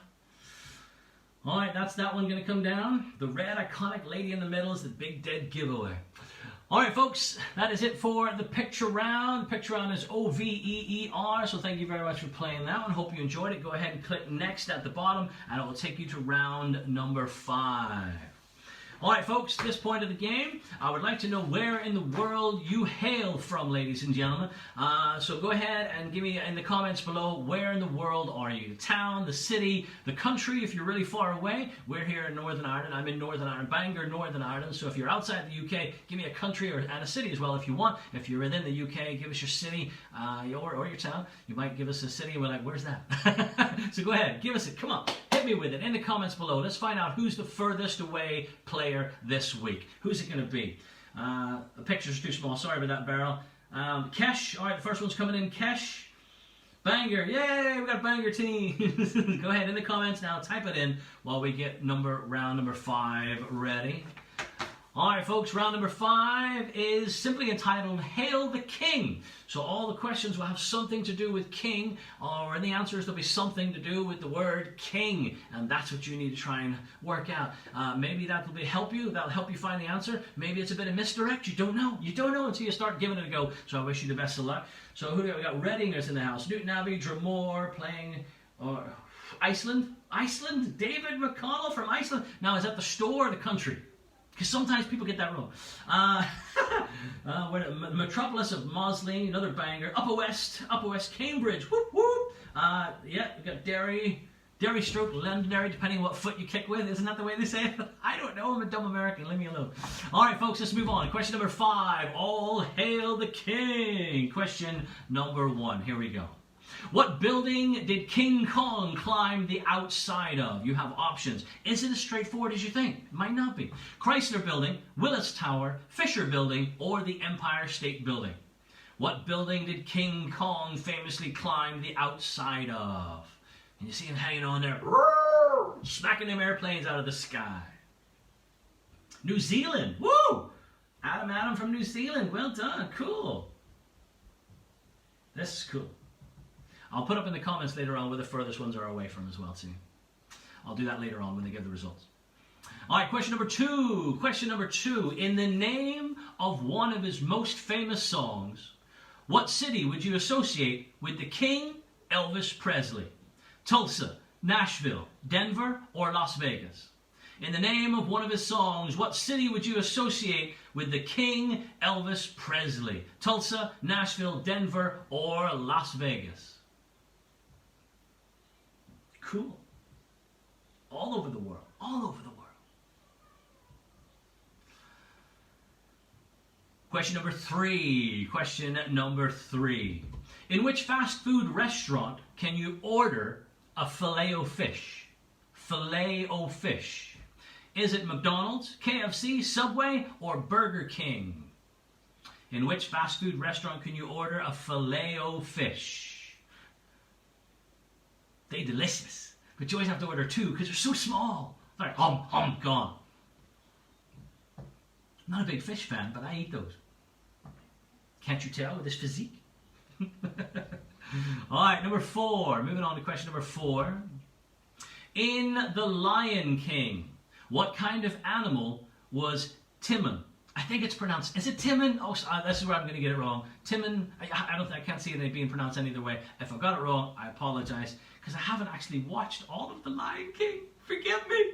[SPEAKER 1] All right, that's that one going to come down. The red iconic lady in the middle is the big dead giveaway. All right, folks, that is it for the picture round. Picture round is OVEER, so thank you very much for playing that one. Hope you enjoyed it. Go ahead and click next at the bottom, and it will take you to round number 5. All right, folks, this point of the game, I would like to know where in the world you hail from, ladies and gentlemen. So go ahead and give me in the comments below, where in the world are you? The town, the city, the country, if you're really far away. We're here in Northern Ireland. I'm in Northern Ireland, Bangor, Northern Ireland. So if you're outside the UK, give me a country and a city as well if you want. If you're within the UK, give us your city or your town. You might give us a city and we're like, where's that? So go ahead, give us it. Come on. Hit me with it in the comments below. Let's find out who's the furthest away player this week. Who's it going to be? The picture's too small. Sorry about that, Beryl. Kesh. All right, the first one's coming in. Kesh. Bangor. Yay, we got a Bangor team. Go ahead in the comments now. Type it in while we get round number 5 ready. All right, folks, round number 5 is simply entitled Hail the King. So all the questions will have something to do with king, or in the answers there'll be something to do with the word king, and that's what you need to try and work out. Maybe that'll help you find the answer. Maybe it's a bit of misdirect. You don't know. You don't know until you start giving it a go. So I wish you the best of luck. So who do we got? We got Readingers in the house. Newton Abbey, Dromore playing Iceland. David McConnell from Iceland. Now, is that the store or the country? Because sometimes people get that wrong. Metropolis of Mosley, another banger. Upper West Cambridge. Whoop, whoop. Yeah, we got Derry stroke Londonderry, depending on what foot you kick with. Isn't that the way they say it? I don't know. I'm a dumb American. Leave me alone. All right, folks, let's move on. Question number 5. All hail the king. Question number 1. Here we go. What building did King Kong climb the outside of? You have options. Is it as straightforward as you think? It might not be. Chrysler Building, Willis Tower, Fisher Building, or the Empire State Building? What building did King Kong famously climb the outside of? And you see him hanging on there, smacking them airplanes out of the sky. New Zealand, woo! Adam from New Zealand, well done, cool. This is cool. I'll put up in the comments later on where the furthest ones are away from as well, too. I'll do that later on when they give the results. All right, question number 2. Question number 2. In the name of one of his most famous songs, what city would you associate with the King, Elvis Presley? Tulsa, Nashville, Denver, or Las Vegas? In the name of one of his songs, what city would you associate with the King, Elvis Presley? Tulsa, Nashville, Denver, or Las Vegas? Cool. All over the world. All over the world. Question number 3. Question number 3. In which fast food restaurant can you order a Filet-O-Fish? Filet-O-Fish. Is it McDonald's, KFC, Subway, or Burger King? In which fast food restaurant can you order a Filet-O-Fish? They're delicious, but you always have to order 2 because they're so small. Like, gone. I'm not a big fish fan, but I eat those. Can't you tell with this physique? All right, number 4. Moving on to question number 4. In The Lion King, what kind of animal was Timon? I think it's pronounced, is it Timon? Oh, this is where I'm going to get it wrong. Timon, I can't see it being pronounced any other way. If I got it wrong, I apologize, because I haven't actually watched all of The Lion King. Forgive me.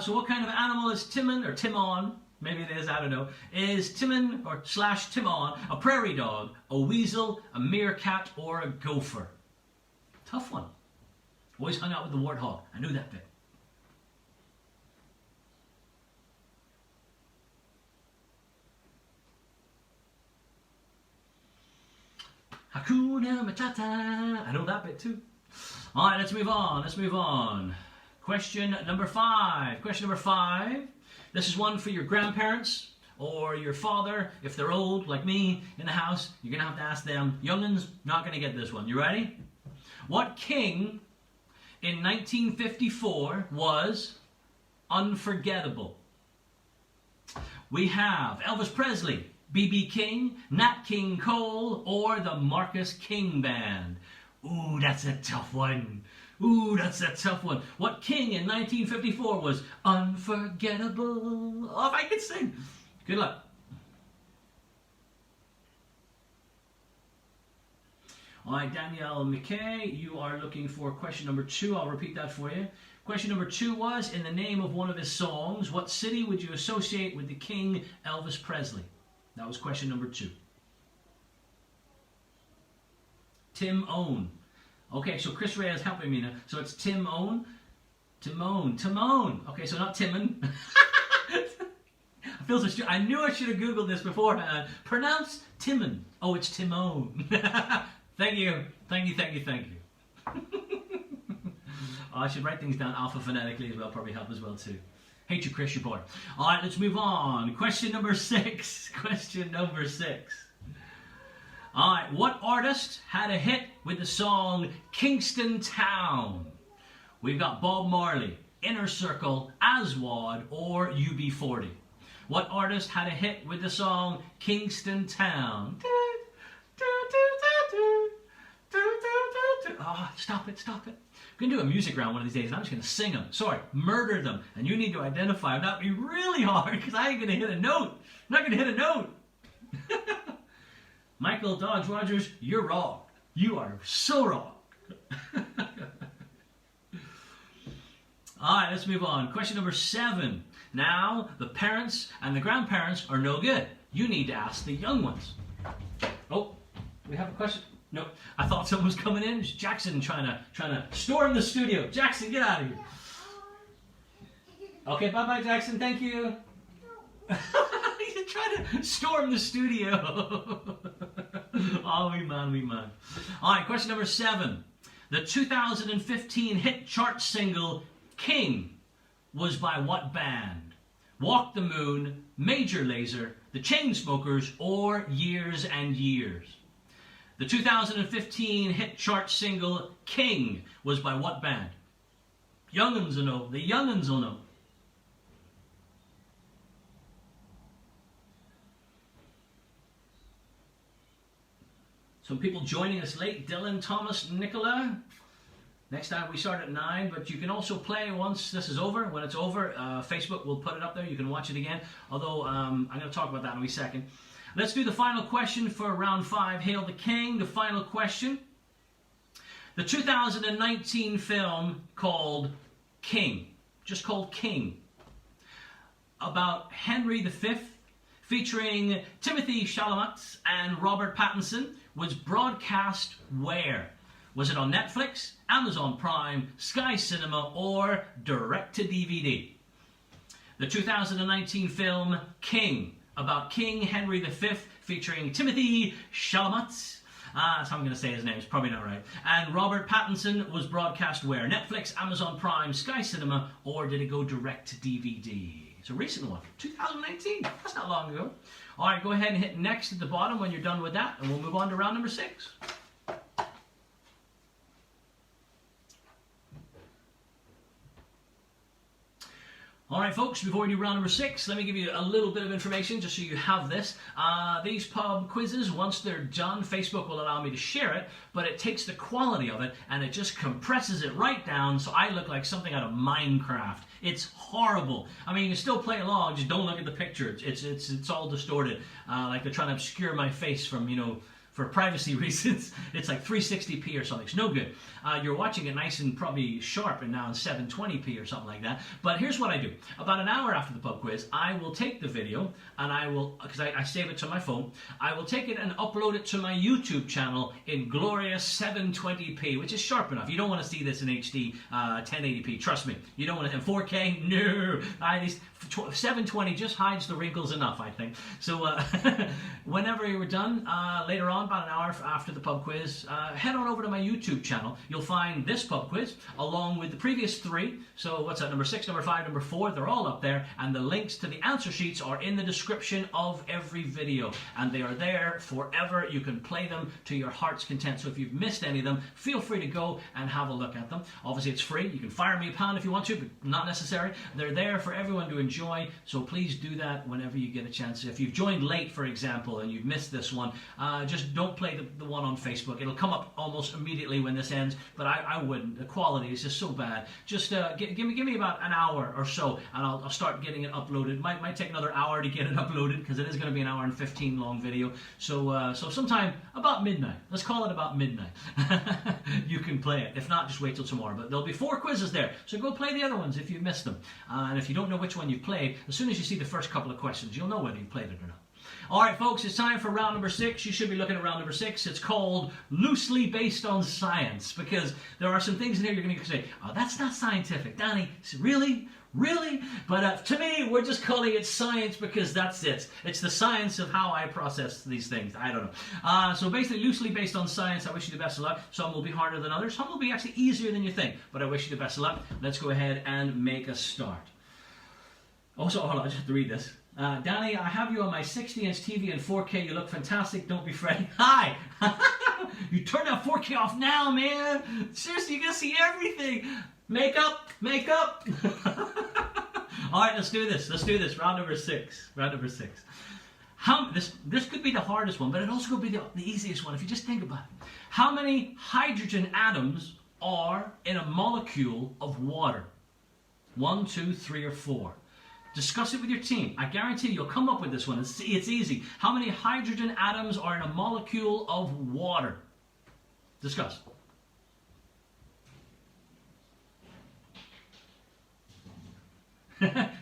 [SPEAKER 1] So what kind of animal is Timon, or Timon? Maybe it is, I don't know. Is Timon, or / Timon, a prairie dog, a weasel, a meerkat, or a gopher? Tough one. Always hung out with the warthog. I knew that bit. Hakuna Matata. I know that bit too. All right, let's move on. Let's move on. Question number 5. Question number 5. This is one for your grandparents or your father. If they're old, like me, in the house, you're going to have to ask them. Young'uns, not going to get this one. You ready? What king in 1954 was unforgettable? We have Elvis Presley, B.B. King, Nat King Cole, or the Marcus King Band. Ooh, that's a tough one. Ooh, that's a tough one. What king in 1954 was unforgettable? Oh, if I could sing. Good luck. All right, Danielle McKay, you are looking for question number 2. I'll repeat that for you. Question number 2 was, in the name of one of his songs, what city would you associate with the king Elvis Presley? That was question number 2. Tim Owen. Okay, so Chris Ray is helping me now. So it's Tim Owen. Timon. Okay, so not Timon. I feel so stupid. I knew I should have Googled this beforehand. Pronounce Timon. Oh, it's Timon. Thank you. Oh, I should write things down alpha-phonetically as well. Probably help as well too. Hate you, Chris, your boy. All right, let's move on. Question number 6. Question number 6. All right, what artist had a hit with the song Kingston Town? We've got Bob Marley, Inner Circle, Aswad, or UB40. What artist had a hit with the song Kingston Town? Oh, stop it. We're going to do a music round one of these days, and I'm just going to sing them. Sorry, murder them. And you need to identify them. That would be really hard, because I ain't going to hit a note. I'm not going to hit a note. Michael Dodge Rogers, you're wrong. You are so wrong. All right, let's move on. Question number 7. Now, the parents and the grandparents are no good. You need to ask the young ones. Oh, we have a question. No, I thought someone was coming in. It's Jackson trying to storm the studio. Jackson, get out of here. Okay, bye-bye, Jackson. Thank you. He's trying to storm the studio. Oh, we man. All right, question number 7. The 2015 hit chart single, King, was by what band? Walk the Moon, Major Lazer, The Chainsmokers, or Years and Years? The 2015 hit chart single, King, was by what band? Young'uns will know. The young'uns will know. Some people joining us late. Dylan, Thomas, Nicola. Next time we start at 9, but you can also play once this is over. When it's over, Facebook will put it up there. You can watch it again. Although, I'm going to talk about that in a wee second. Let's do the final question for round 5. Hail the King. The final question. The 2019 film called King, just called King, about Henry V, featuring Timothy Chalamet and Robert Pattinson, was broadcast where? Was it on Netflix, Amazon Prime, Sky Cinema, or direct-to-DVD? The 2019 film King, about King Henry V, featuring Timothy Chalamet. That's how I'm going to say his name. It's probably not right. And Robert Pattinson was broadcast where? Netflix, Amazon Prime, Sky Cinema, or did it go direct to DVD? It's a recent one. 2019. That's not long ago. All right, go ahead and hit next at the bottom when you're done with that, and we'll move on to round number 6. All right, folks, before we do round number 6, let me give you a little bit of information just so you have this. These pub quizzes, once they're done, Facebook will allow me to share it, but it takes the quality of it and it just compresses it right down so I look like something out of Minecraft. It's horrible. I mean, you can still play along, just don't look at the picture. It's all distorted, like they're trying to obscure my face from, for privacy reasons. It's like 360p or something. It's no good. You're watching it nice and probably sharp and now in 720p or something like that. But here's what I do. About an hour after the pub quiz, I will take the video and I will, because I save it to my phone, I will take it and upload it to my YouTube channel in glorious 720p, which is sharp enough. You don't want to see this in HD 1080p. Trust me. You don't want to, in 4K? No. 720 just hides the wrinkles enough, I think. So whenever you're done, later on, on, about an hour after the pub quiz, head on over to my YouTube channel. You'll find this pub quiz along with the previous 3. So what's that, number 6, number 5, number 4, they're all up there, and the links to the answer sheets are in the description of every video, and they are there forever. You can play them to your heart's content. So if you've missed any of them, feel free to go and have a look at them. Obviously it's free. You can fire me a pound if you want to, but not necessary. They're there for everyone to enjoy, so please do that whenever you get a chance. If you've joined late, for example, and you've missed this one, just don't play the one on Facebook. It'll come up almost immediately when this ends, but I wouldn't. The quality is just so bad. Just give me about an hour or so, and I'll start getting it uploaded. Might take another hour to get it uploaded, because it is going to be an hour and 15 long video. So sometime about midnight, let's call it about midnight, you can play it. If not, just wait till tomorrow. But there'll be 4 quizzes there, so go play the other ones if you've missed them. And if you don't know which one you've played, as soon as you see the first couple of questions, you'll know whether you've played it or not. All right, folks, it's time for round number 6. You should be looking at round number 6. It's called Loosely Based on Science, because there are some things in here you're going to say, oh, that's not scientific. Danny, really? Really? But to me, we're just calling it science because that's it. It's the science of how I process these things. I don't know. So basically, loosely based on science, I wish you the best of luck. Some will be harder than others. Some will be actually easier than you think. But I wish you the best of luck. Let's go ahead and make a start. Also, hold on, I just have to read this. Danny, I have you on my 60-inch TV in 4K. You look fantastic. Don't be fretting. Hi! You turn that 4K off now, man. Seriously, you're going to see everything. Makeup. All right, let's do this. Round number 6. This could be the hardest one, but it also could be the easiest one if you just think about it. How many hydrogen atoms are in a molecule of water? 1, 2, 3, or 4. Discuss it with your team. I guarantee you'll come up with this one. It's easy. How many hydrogen atoms are in a molecule of water? Discuss.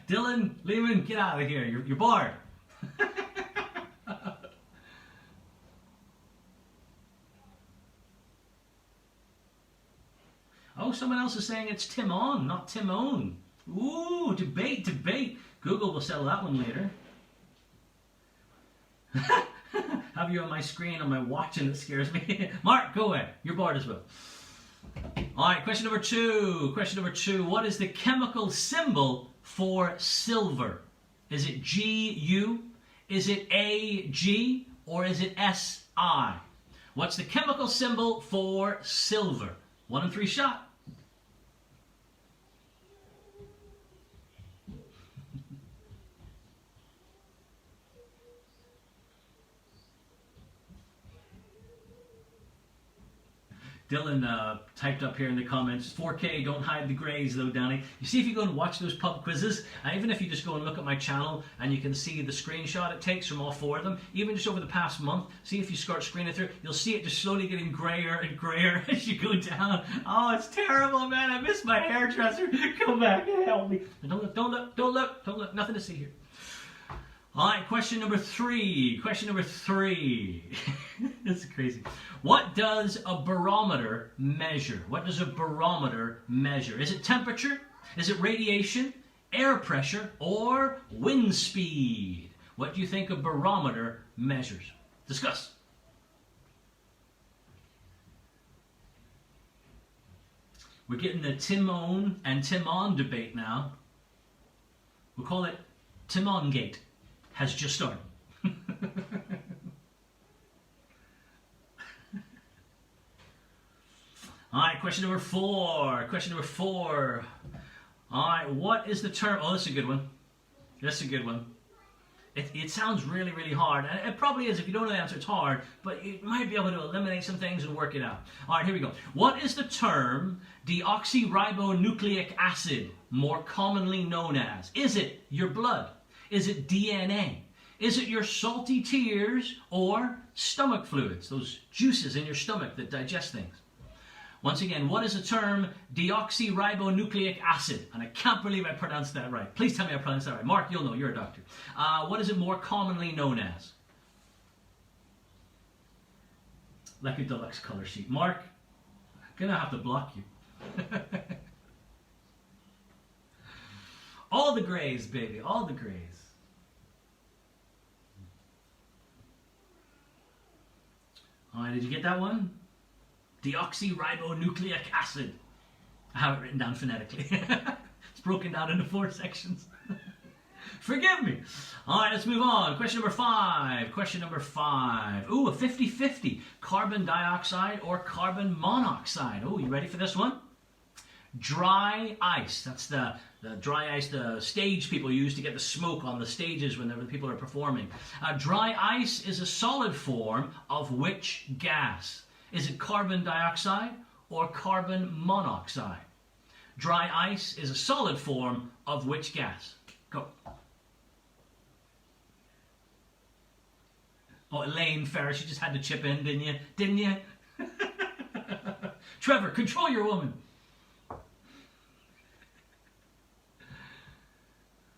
[SPEAKER 1] Dylan, Lehman, get out of here. You're bored. Oh, someone else is saying it's Timon, not Timon. Ooh, debate. Google will settle that one later. Have you on my screen on my watch and it scares me. Mark, go ahead. You're bored as well. All right, question number 2. What is the chemical symbol for silver? Is it Gu? Is it Ag? Or is it Si? What's the chemical symbol for silver? 1 in 3 shot. Dylan typed up here in the comments, 4K, don't hide the grays though, Danny. You see, if you go and watch those pub quizzes, and even if you just go and look at my channel and you can see the screenshot it takes from all 4 of them, even just over the past month, see if you start screening through, you'll see it just slowly getting grayer and grayer as you go down. Oh, it's terrible, man. I miss my hairdresser. Come back and help me. Don't look. Nothing to see here. All right, question number 3. This is crazy. What does a barometer measure? Is it temperature? Is it radiation, air pressure, or wind speed? What do you think a barometer measures? Discuss. We're getting the Timon and Timon debate now. We'll call it Timon Gate. Has just started. All right, question number 4. All right, what is the term? Oh, this is a good one. It sounds really, really hard. And it probably is. If you don't know the answer, it's hard. But you might be able to eliminate some things and work it out. All right, here we go. What is the term deoxyribonucleic acid more commonly known as? Is it your blood? Is it DNA? Is it your salty tears or stomach fluids, those juices in your stomach that digest things? Once again, what is the term deoxyribonucleic acid? And I can't believe I pronounced that right. Please tell me I pronounced that right. Mark, you'll know, you're a doctor. What is it more commonly known as? Like a deluxe color sheet. Mark, I'm gonna have to block you. All the grays, baby, all the grays. Did you get that one? Deoxyribonucleic acid. I have it written down phonetically. It's broken down into 4 sections. Forgive me. All right, let's move on. Question number 5. Question number 5. Ooh, a 50-50. Carbon dioxide or carbon monoxide. Ooh, you ready for this one? Dry ice. That's the dry ice the stage people use to get the smoke on the stages when the people are performing. Dry ice is a solid form of which gas? Is it carbon dioxide or carbon monoxide? Dry ice is a solid form of which gas? Go. Oh, Elaine Ferris, you just had to chip in, didn't you? Didn't you? Trevor, control your woman.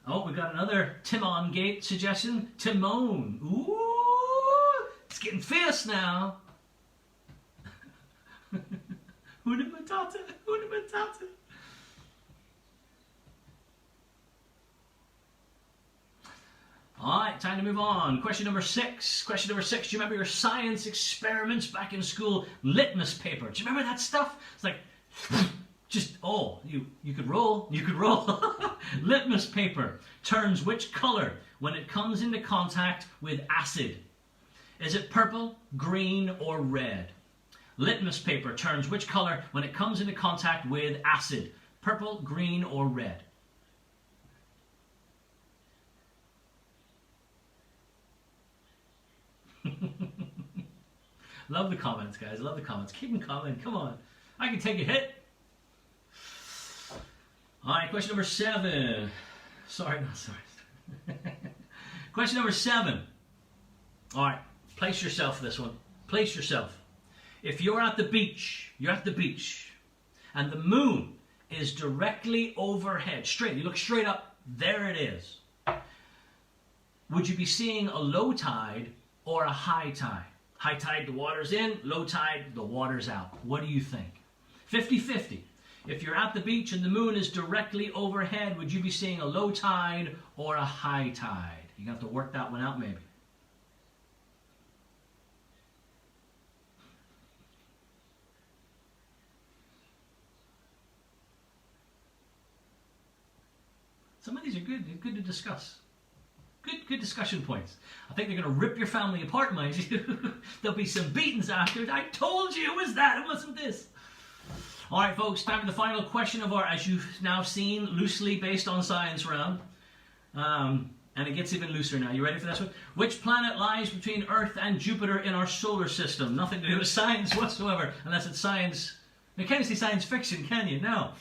[SPEAKER 1] Oh, we got another Timon Gate suggestion. Timon. Ooh, it's getting fierce now. Huna Matata, Huna Matata. All right, time to move on. Question number 6. Question number 6. Do you remember your science experiments back in school? Litmus paper. Do you remember that stuff? It's like, just, oh, you could roll. You could roll. Litmus paper turns which color when it comes into contact with acid? Is it purple, green, or red? Litmus paper turns which color when it comes into contact with acid? Purple, green, or red? Love the comments, guys. Love the comments. Keep them coming. Come on. I can take a hit. All right, question number 7. Sorry, not sorry. Question number 7. All right, place yourself for this one. Place yourself. If you're at the beach, and the moon is directly overhead, straight, you look straight up, there it is. Would you be seeing a low tide or a high tide? High tide, the water's in. Low tide, the water's out. What do you think? 50-50. If you're at the beach and the moon is directly overhead, would you be seeing a low tide or a high tide? You're going to have to work that one out maybe. Some of these are good. They're good to discuss. Good discussion points. I think they're going to rip your family apart, mind you. There'll be some beatings after it. I told you it was that. It wasn't this. All right, folks. Time for the final question of our, as you've now seen, loosely based on science round. And it gets even looser now. You ready for this one? Which planet lies between Earth and Jupiter in our solar system? Nothing to do with science whatsoever, unless it's science. You can't say science fiction, can you? No.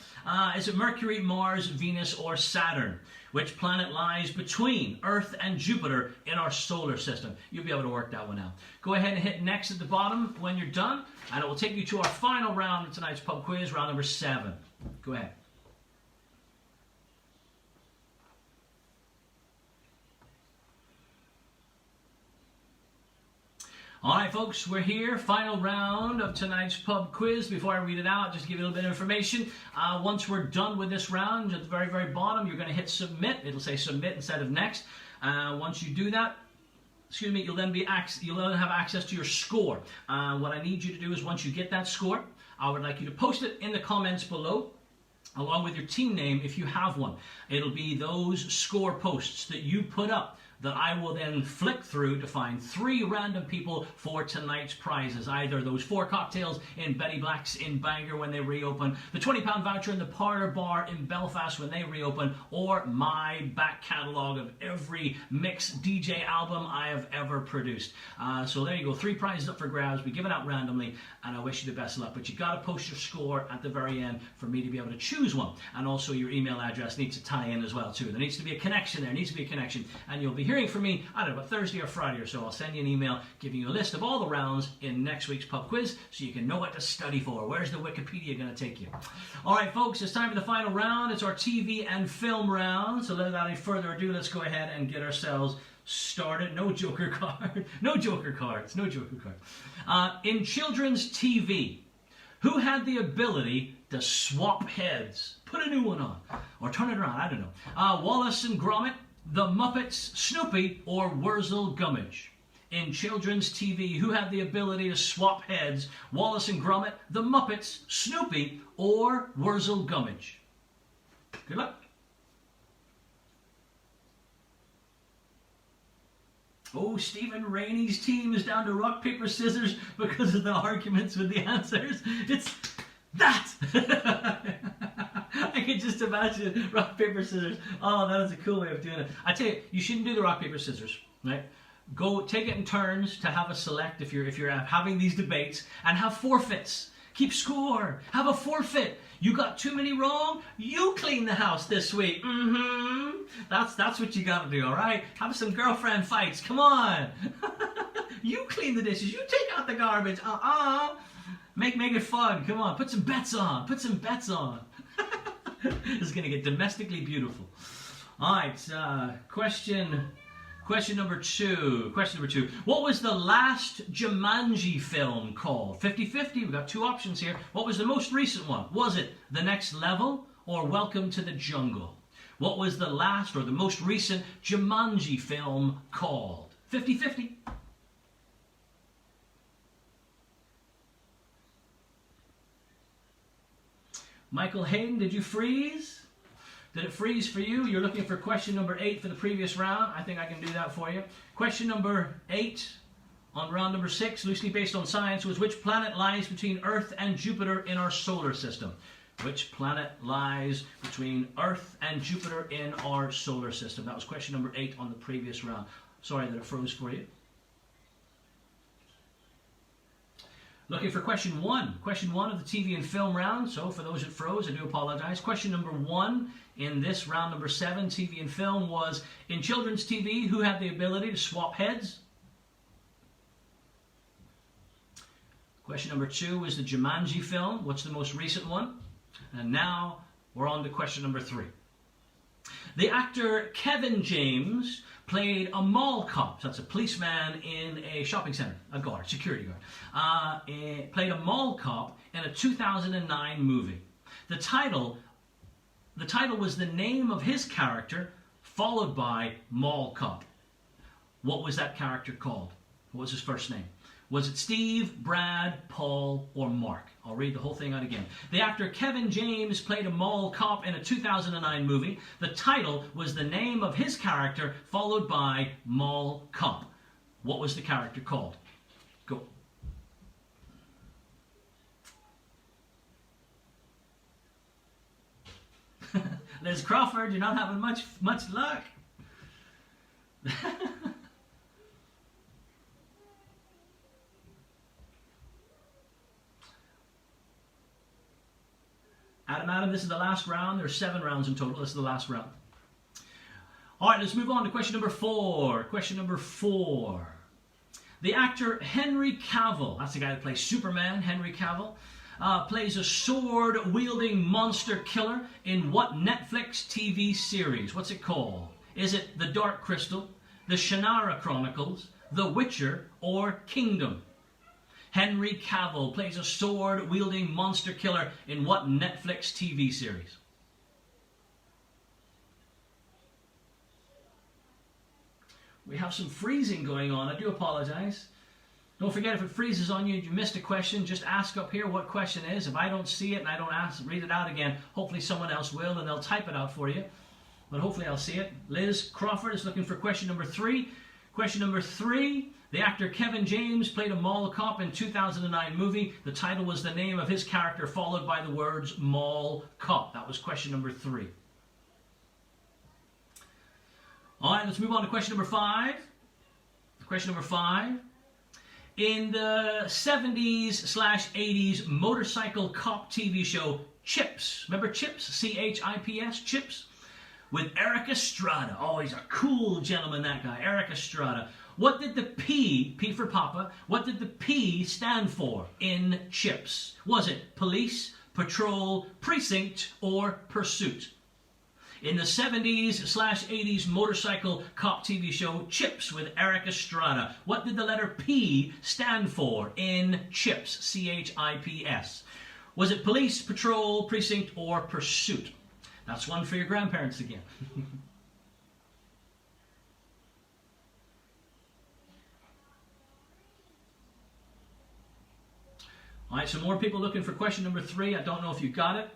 [SPEAKER 1] Is it Mercury, Mars, Venus, or Saturn? Which planet lies between Earth and Jupiter in our solar system? You'll be able to work that one out. Go ahead and hit next at the bottom when you're done, and it will take you to our final round of tonight's pub quiz, round number 7. Go ahead. All right, folks, we're here. Final round of tonight's pub quiz. Before I read it out, just give you a little bit of information. Once we're done with this round, at the very, very bottom, you're going to hit submit. It'll say submit instead of next. Once you do that, you'll then have access to your score. What I need you to do is once you get that score, I would like you to post it in the comments below, along with your team name if you have one. It'll be those score posts that you put up that I will then flick through to find 3 random people for tonight's prizes. Either those 4 cocktails in Betty Black's in Bangor when they reopen, the £20 voucher in the Parlour Bar in Belfast when they reopen, or my back catalogue of every mix DJ album I have ever produced. So there you go, 3 prizes up for grabs. We give it out randomly, and I wish you the best of luck. But you got to post your score at the very end for me to be able to choose one. And also your email address needs to tie in as well too. There needs to be a connection there. Needs to be a connection, and you'll be hearing from me, I don't know, about Thursday or Friday or so. I'll send you an email giving you a list of all the rounds in next week's pub quiz so you can know what to study for. Where's the Wikipedia going to take you? All right, folks, it's time for the final round. It's our TV and film round. So without any further ado, let's go ahead and get ourselves started. No joker card. No joker cards. No joker card. In children's TV, who had the ability to swap heads? Put a new one on. Or turn it around. I don't know. Wallace and Gromit, The Muppets, Snoopy, or Wurzel Gummidge? in children's TV who had the ability to swap heads? Wallace and Gromit, the Muppets, Snoopy, or Wurzel Gummidge? Good luck. Oh, Stephen Rainey's team is down to rock, paper, scissors because of the arguments with the answers. It's that! I can just imagine rock, paper, scissors. Oh, that is a cool way of doing it. I tell you, you shouldn't do the rock, paper, scissors, right? Go take it in turns to have a select if you're having these debates, and have forfeits. Keep score. Have a forfeit. You got too many wrong, you clean the house this week. That's what you got to do, all right? Have some girlfriend fights. Come on. You clean the dishes. You take out the garbage. Make it fun. Come on. Put some bets on. Put some bets on. This is going to get domestically beautiful. All right. Question number two. What was the last Jumanji film called? 50-50. We've got two options here. What was the most recent one? Was it The Next Level or Welcome to the Jungle? What was the last or the most recent Jumanji film called? 50-50. Michael Hayden, did you freeze? Did it freeze for you? You're looking for question number 8 for the previous round. I think I can do that for you. Question number 8 on round number 6, loosely based on science, was which planet lies between Earth and Jupiter in our solar system? Which planet lies between Earth and Jupiter in our solar system? That was question number 8 on the previous round. Sorry that it froze for you. Looking for question 1. Question 1 of the TV and film round. So for those that froze, I do apologize. Question number 1 in this round number 7, TV and film, was in children's TV, who had the ability to swap heads? Question number 2 was the Jumanji film. What's the most recent one? And now we're on to question number 3. The actor Kevin James played a mall cop. So that's a policeman in a shopping center, a guard, security guard. Played a mall cop in a 2009 movie. The title was the name of his character, followed by mall cop. What was that character called? What was his first name? Was it Steve, Brad, Paul, or Mark? I'll read the whole thing out again. The actor Kevin James played a mall cop in a 2009 movie. The title was the name of his character, followed by mall cop. What was the character called? Go. Liz Crawford, you're not having much luck. Adam, this is the last round. There's 7 rounds in total. This is the last round. All right, let's move on to question number 4. Question number 4. The actor Henry Cavill, that's the guy that plays Superman, Henry Cavill, plays a sword-wielding monster killer in what Netflix TV series? What's it called? Is it The Dark Crystal, The Shannara Chronicles, The Witcher, or Kingdom? Henry Cavill plays a sword-wielding monster killer in what Netflix TV series? We have some freezing going on. I do apologize. Don't forget, if it freezes on you and you missed a question, just ask up here what question is. If I don't see it and I don't read it out again, hopefully someone else will and they'll type it out for you. But hopefully I'll see it. Liz Crawford is looking for question number 3. Question number 3. The actor Kevin James played a mall cop in 2009 movie. The title was the name of his character, followed by the words mall cop. That was question number 3. All right, let's move on to question number 5. Question number 5. In the 70s/80s motorcycle cop TV show Chips. Remember Chips? C-H-I-P-S, Chips? With Eric Estrada. Oh, he's a cool gentleman, that guy, Eric Estrada. What did the P for Papa, what did the P stand for in Chips? Was it police, patrol, precinct, or pursuit? In the 70s/80s motorcycle cop TV show Chips with Eric Estrada, what did the letter P stand for in Chips? C-H-I-P-S. Was it police, patrol, precinct, or pursuit? That's one for your grandparents again. All right, so more people looking for question number 3. I don't know if you got it,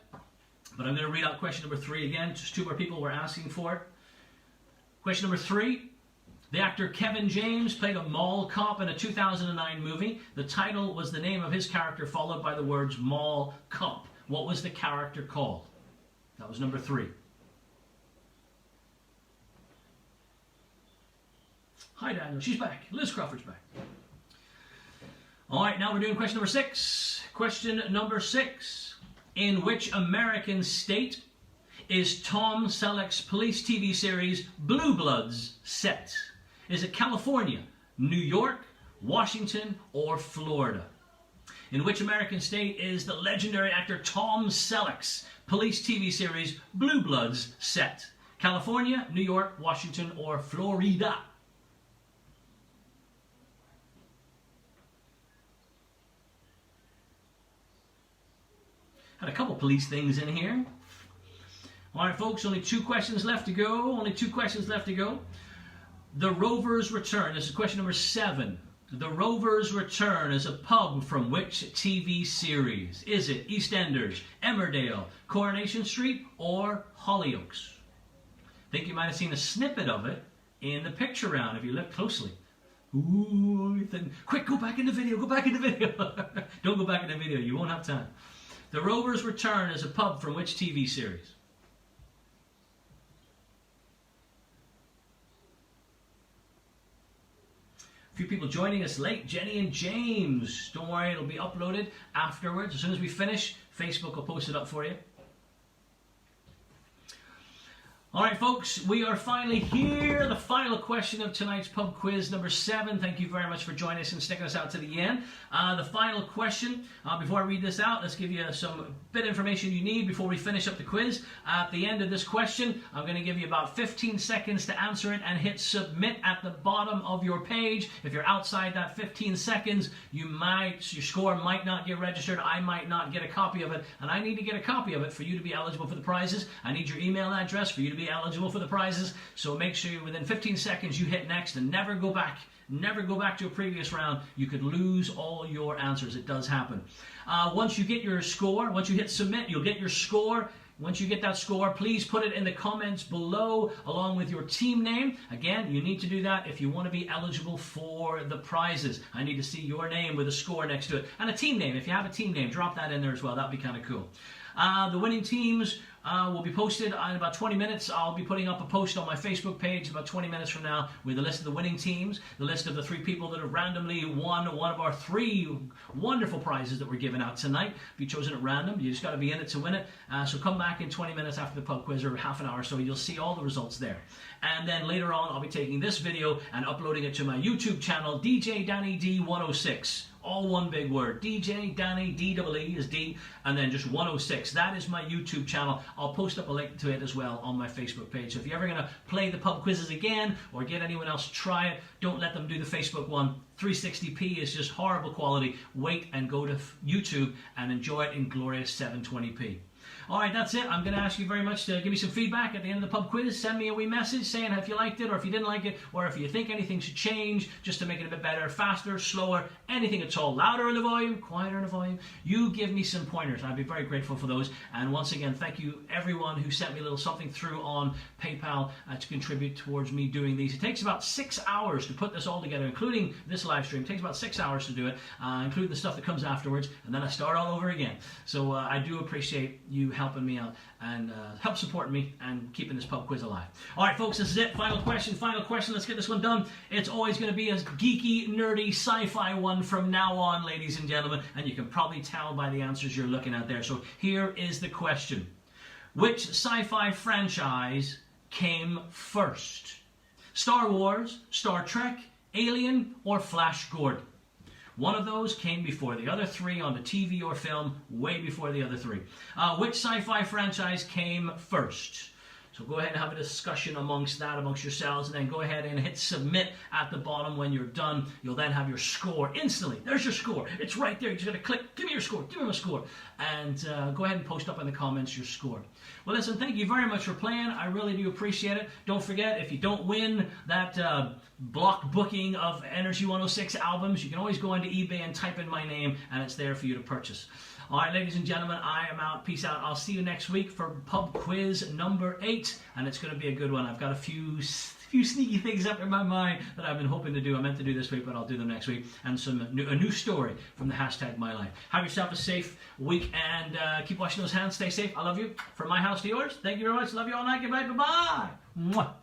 [SPEAKER 1] but I'm going to read out question number 3 again. Just 2 more people were asking for it. Question number 3. The actor Kevin James played a mall cop in a 2009 movie. The title was the name of his character followed by the words mall cop. What was the character called? That was number 3. Hi, Daniel. She's back. Liz Crawford's back. All right, now we're doing question number 6. Question number 6. In which American state is Tom Selleck's police TV series Blue Bloods set? Is it California, New York, Washington, or Florida? In which American state is the legendary actor Tom Selleck's police TV series Blue Bloods set? California, New York, Washington, or Florida? Had a couple police things in here. All right, folks, only 2 questions left to go. Only 2 questions left to go. The Rovers Return. This is question number 7. The Rovers Return is a pub from which TV series? Is it EastEnders, Emmerdale, Coronation Street, or Hollyoaks? I think you might have seen a snippet of it in the picture round if you look closely. Ooh, Ethan. Quick, go back in the video. Go back in the video. Don't go back in the video. You won't have time. The Rovers Return is a pub from which TV series? A few people joining us late. Jenny and James. Don't worry, it'll be uploaded afterwards. As soon as we finish, Facebook will post it up for you. All right, folks, we are finally here. The final question of tonight's pub quiz, number 7. Thank you very much for joining us and sticking us out to the end. The final question, before I read this out, let's give you some bit of information you need before we finish up the quiz. At the end of this question, I'm going to give you about 15 seconds to answer it and hit submit at the bottom of your page. If you're outside that 15 seconds, your score might not get registered. I might not get a copy of it, and I need to get a copy of it for you to be eligible for the prizes. I need your email address for you to be eligible for the prizes, so make sure within 15 seconds you hit next and never go back to a previous round. You could lose all your answers. It does happen. Once you get your score, once you hit submit, you'll get your score. Once you get that score, please put it in the comments below along with your team name. Again, you need to do that if you want to be eligible for the prizes. I need to see your name with a score next to it. And a team name. If you have a team name, drop that in there as well. That'd be kind of cool. The winning teams will be posted in about 20 minutes. I'll be putting up a post on my Facebook page about 20 minutes from now with a list of the winning teams, the list of the 3 people that have randomly won one of our 3 wonderful prizes that we're giving out tonight. Be chosen at random. You just got to be in it to win it. So come back in 20 minutes after the pub quiz, or half an hour, so you'll see all the results there. And then later on, I'll be taking this video and uploading it to my YouTube channel, DJ Danny D106. All one big word. DJ Danny, D-E-E is D, and then just 106. That is my YouTube channel. I'll post up a link to it as well on my Facebook page. So if you're ever going to play the pub quizzes again or get anyone else to try it, don't let them do the Facebook one. 360p is just horrible quality. Wait and go to YouTube and enjoy it in glorious 720p. All right, that's it. I'm going to ask you very much to give me some feedback at the end of the pub quiz. Send me a wee message saying if you liked it or if you didn't like it, or if you think anything should change just to make it a bit better, faster, slower, anything at all. Louder in the volume, quieter in the volume. You give me some pointers. I'd be very grateful for those. And once again, thank you everyone who sent me a little something through on PayPal to contribute towards me doing these. It takes about 6 hours to put this all together, including this live stream. It takes about 6 hours to do it, including the stuff that comes afterwards, and then I start all over again. So I do appreciate you helping me out and help supporting me and keeping this pub quiz alive. All right, folks, this is it. Final question. Let's get this one done. It's always going to be a geeky, nerdy, sci-fi one from now on, ladies and gentlemen, and you can probably tell by the answers you're looking at there. So here is the question. Which sci-fi franchise came first? Star Wars, Star Trek, Alien, or Flash Gordon? One of those came before the other 3 on the TV or film, way before the other 3. Which sci-fi franchise came first? So go ahead and have a discussion amongst yourselves, and then go ahead and hit submit at the bottom when you're done. You'll then have your score instantly. There's your score. It's right there. You just got to click, give me your score, give me my score, and go ahead and post up in the comments your score. Well, listen, thank you very much for playing. I really do appreciate it. Don't forget, if you don't win that block booking of Energy 106 albums, you can always go into eBay and type in my name, and it's there for you to purchase. All right, ladies and gentlemen, I am out. Peace out. I'll see you next week for pub quiz number 8, and it's going to be a good one. I've got a few sneaky things up in my mind that I've been hoping to do. I meant to do this week, but I'll do them next week. And a new story from the hashtag My Life. Have yourself a safe week, and keep washing those hands. Stay safe. I love you. From my house to yours. Thank you very much. Love you all night. Goodbye. Bye-bye. Mwah.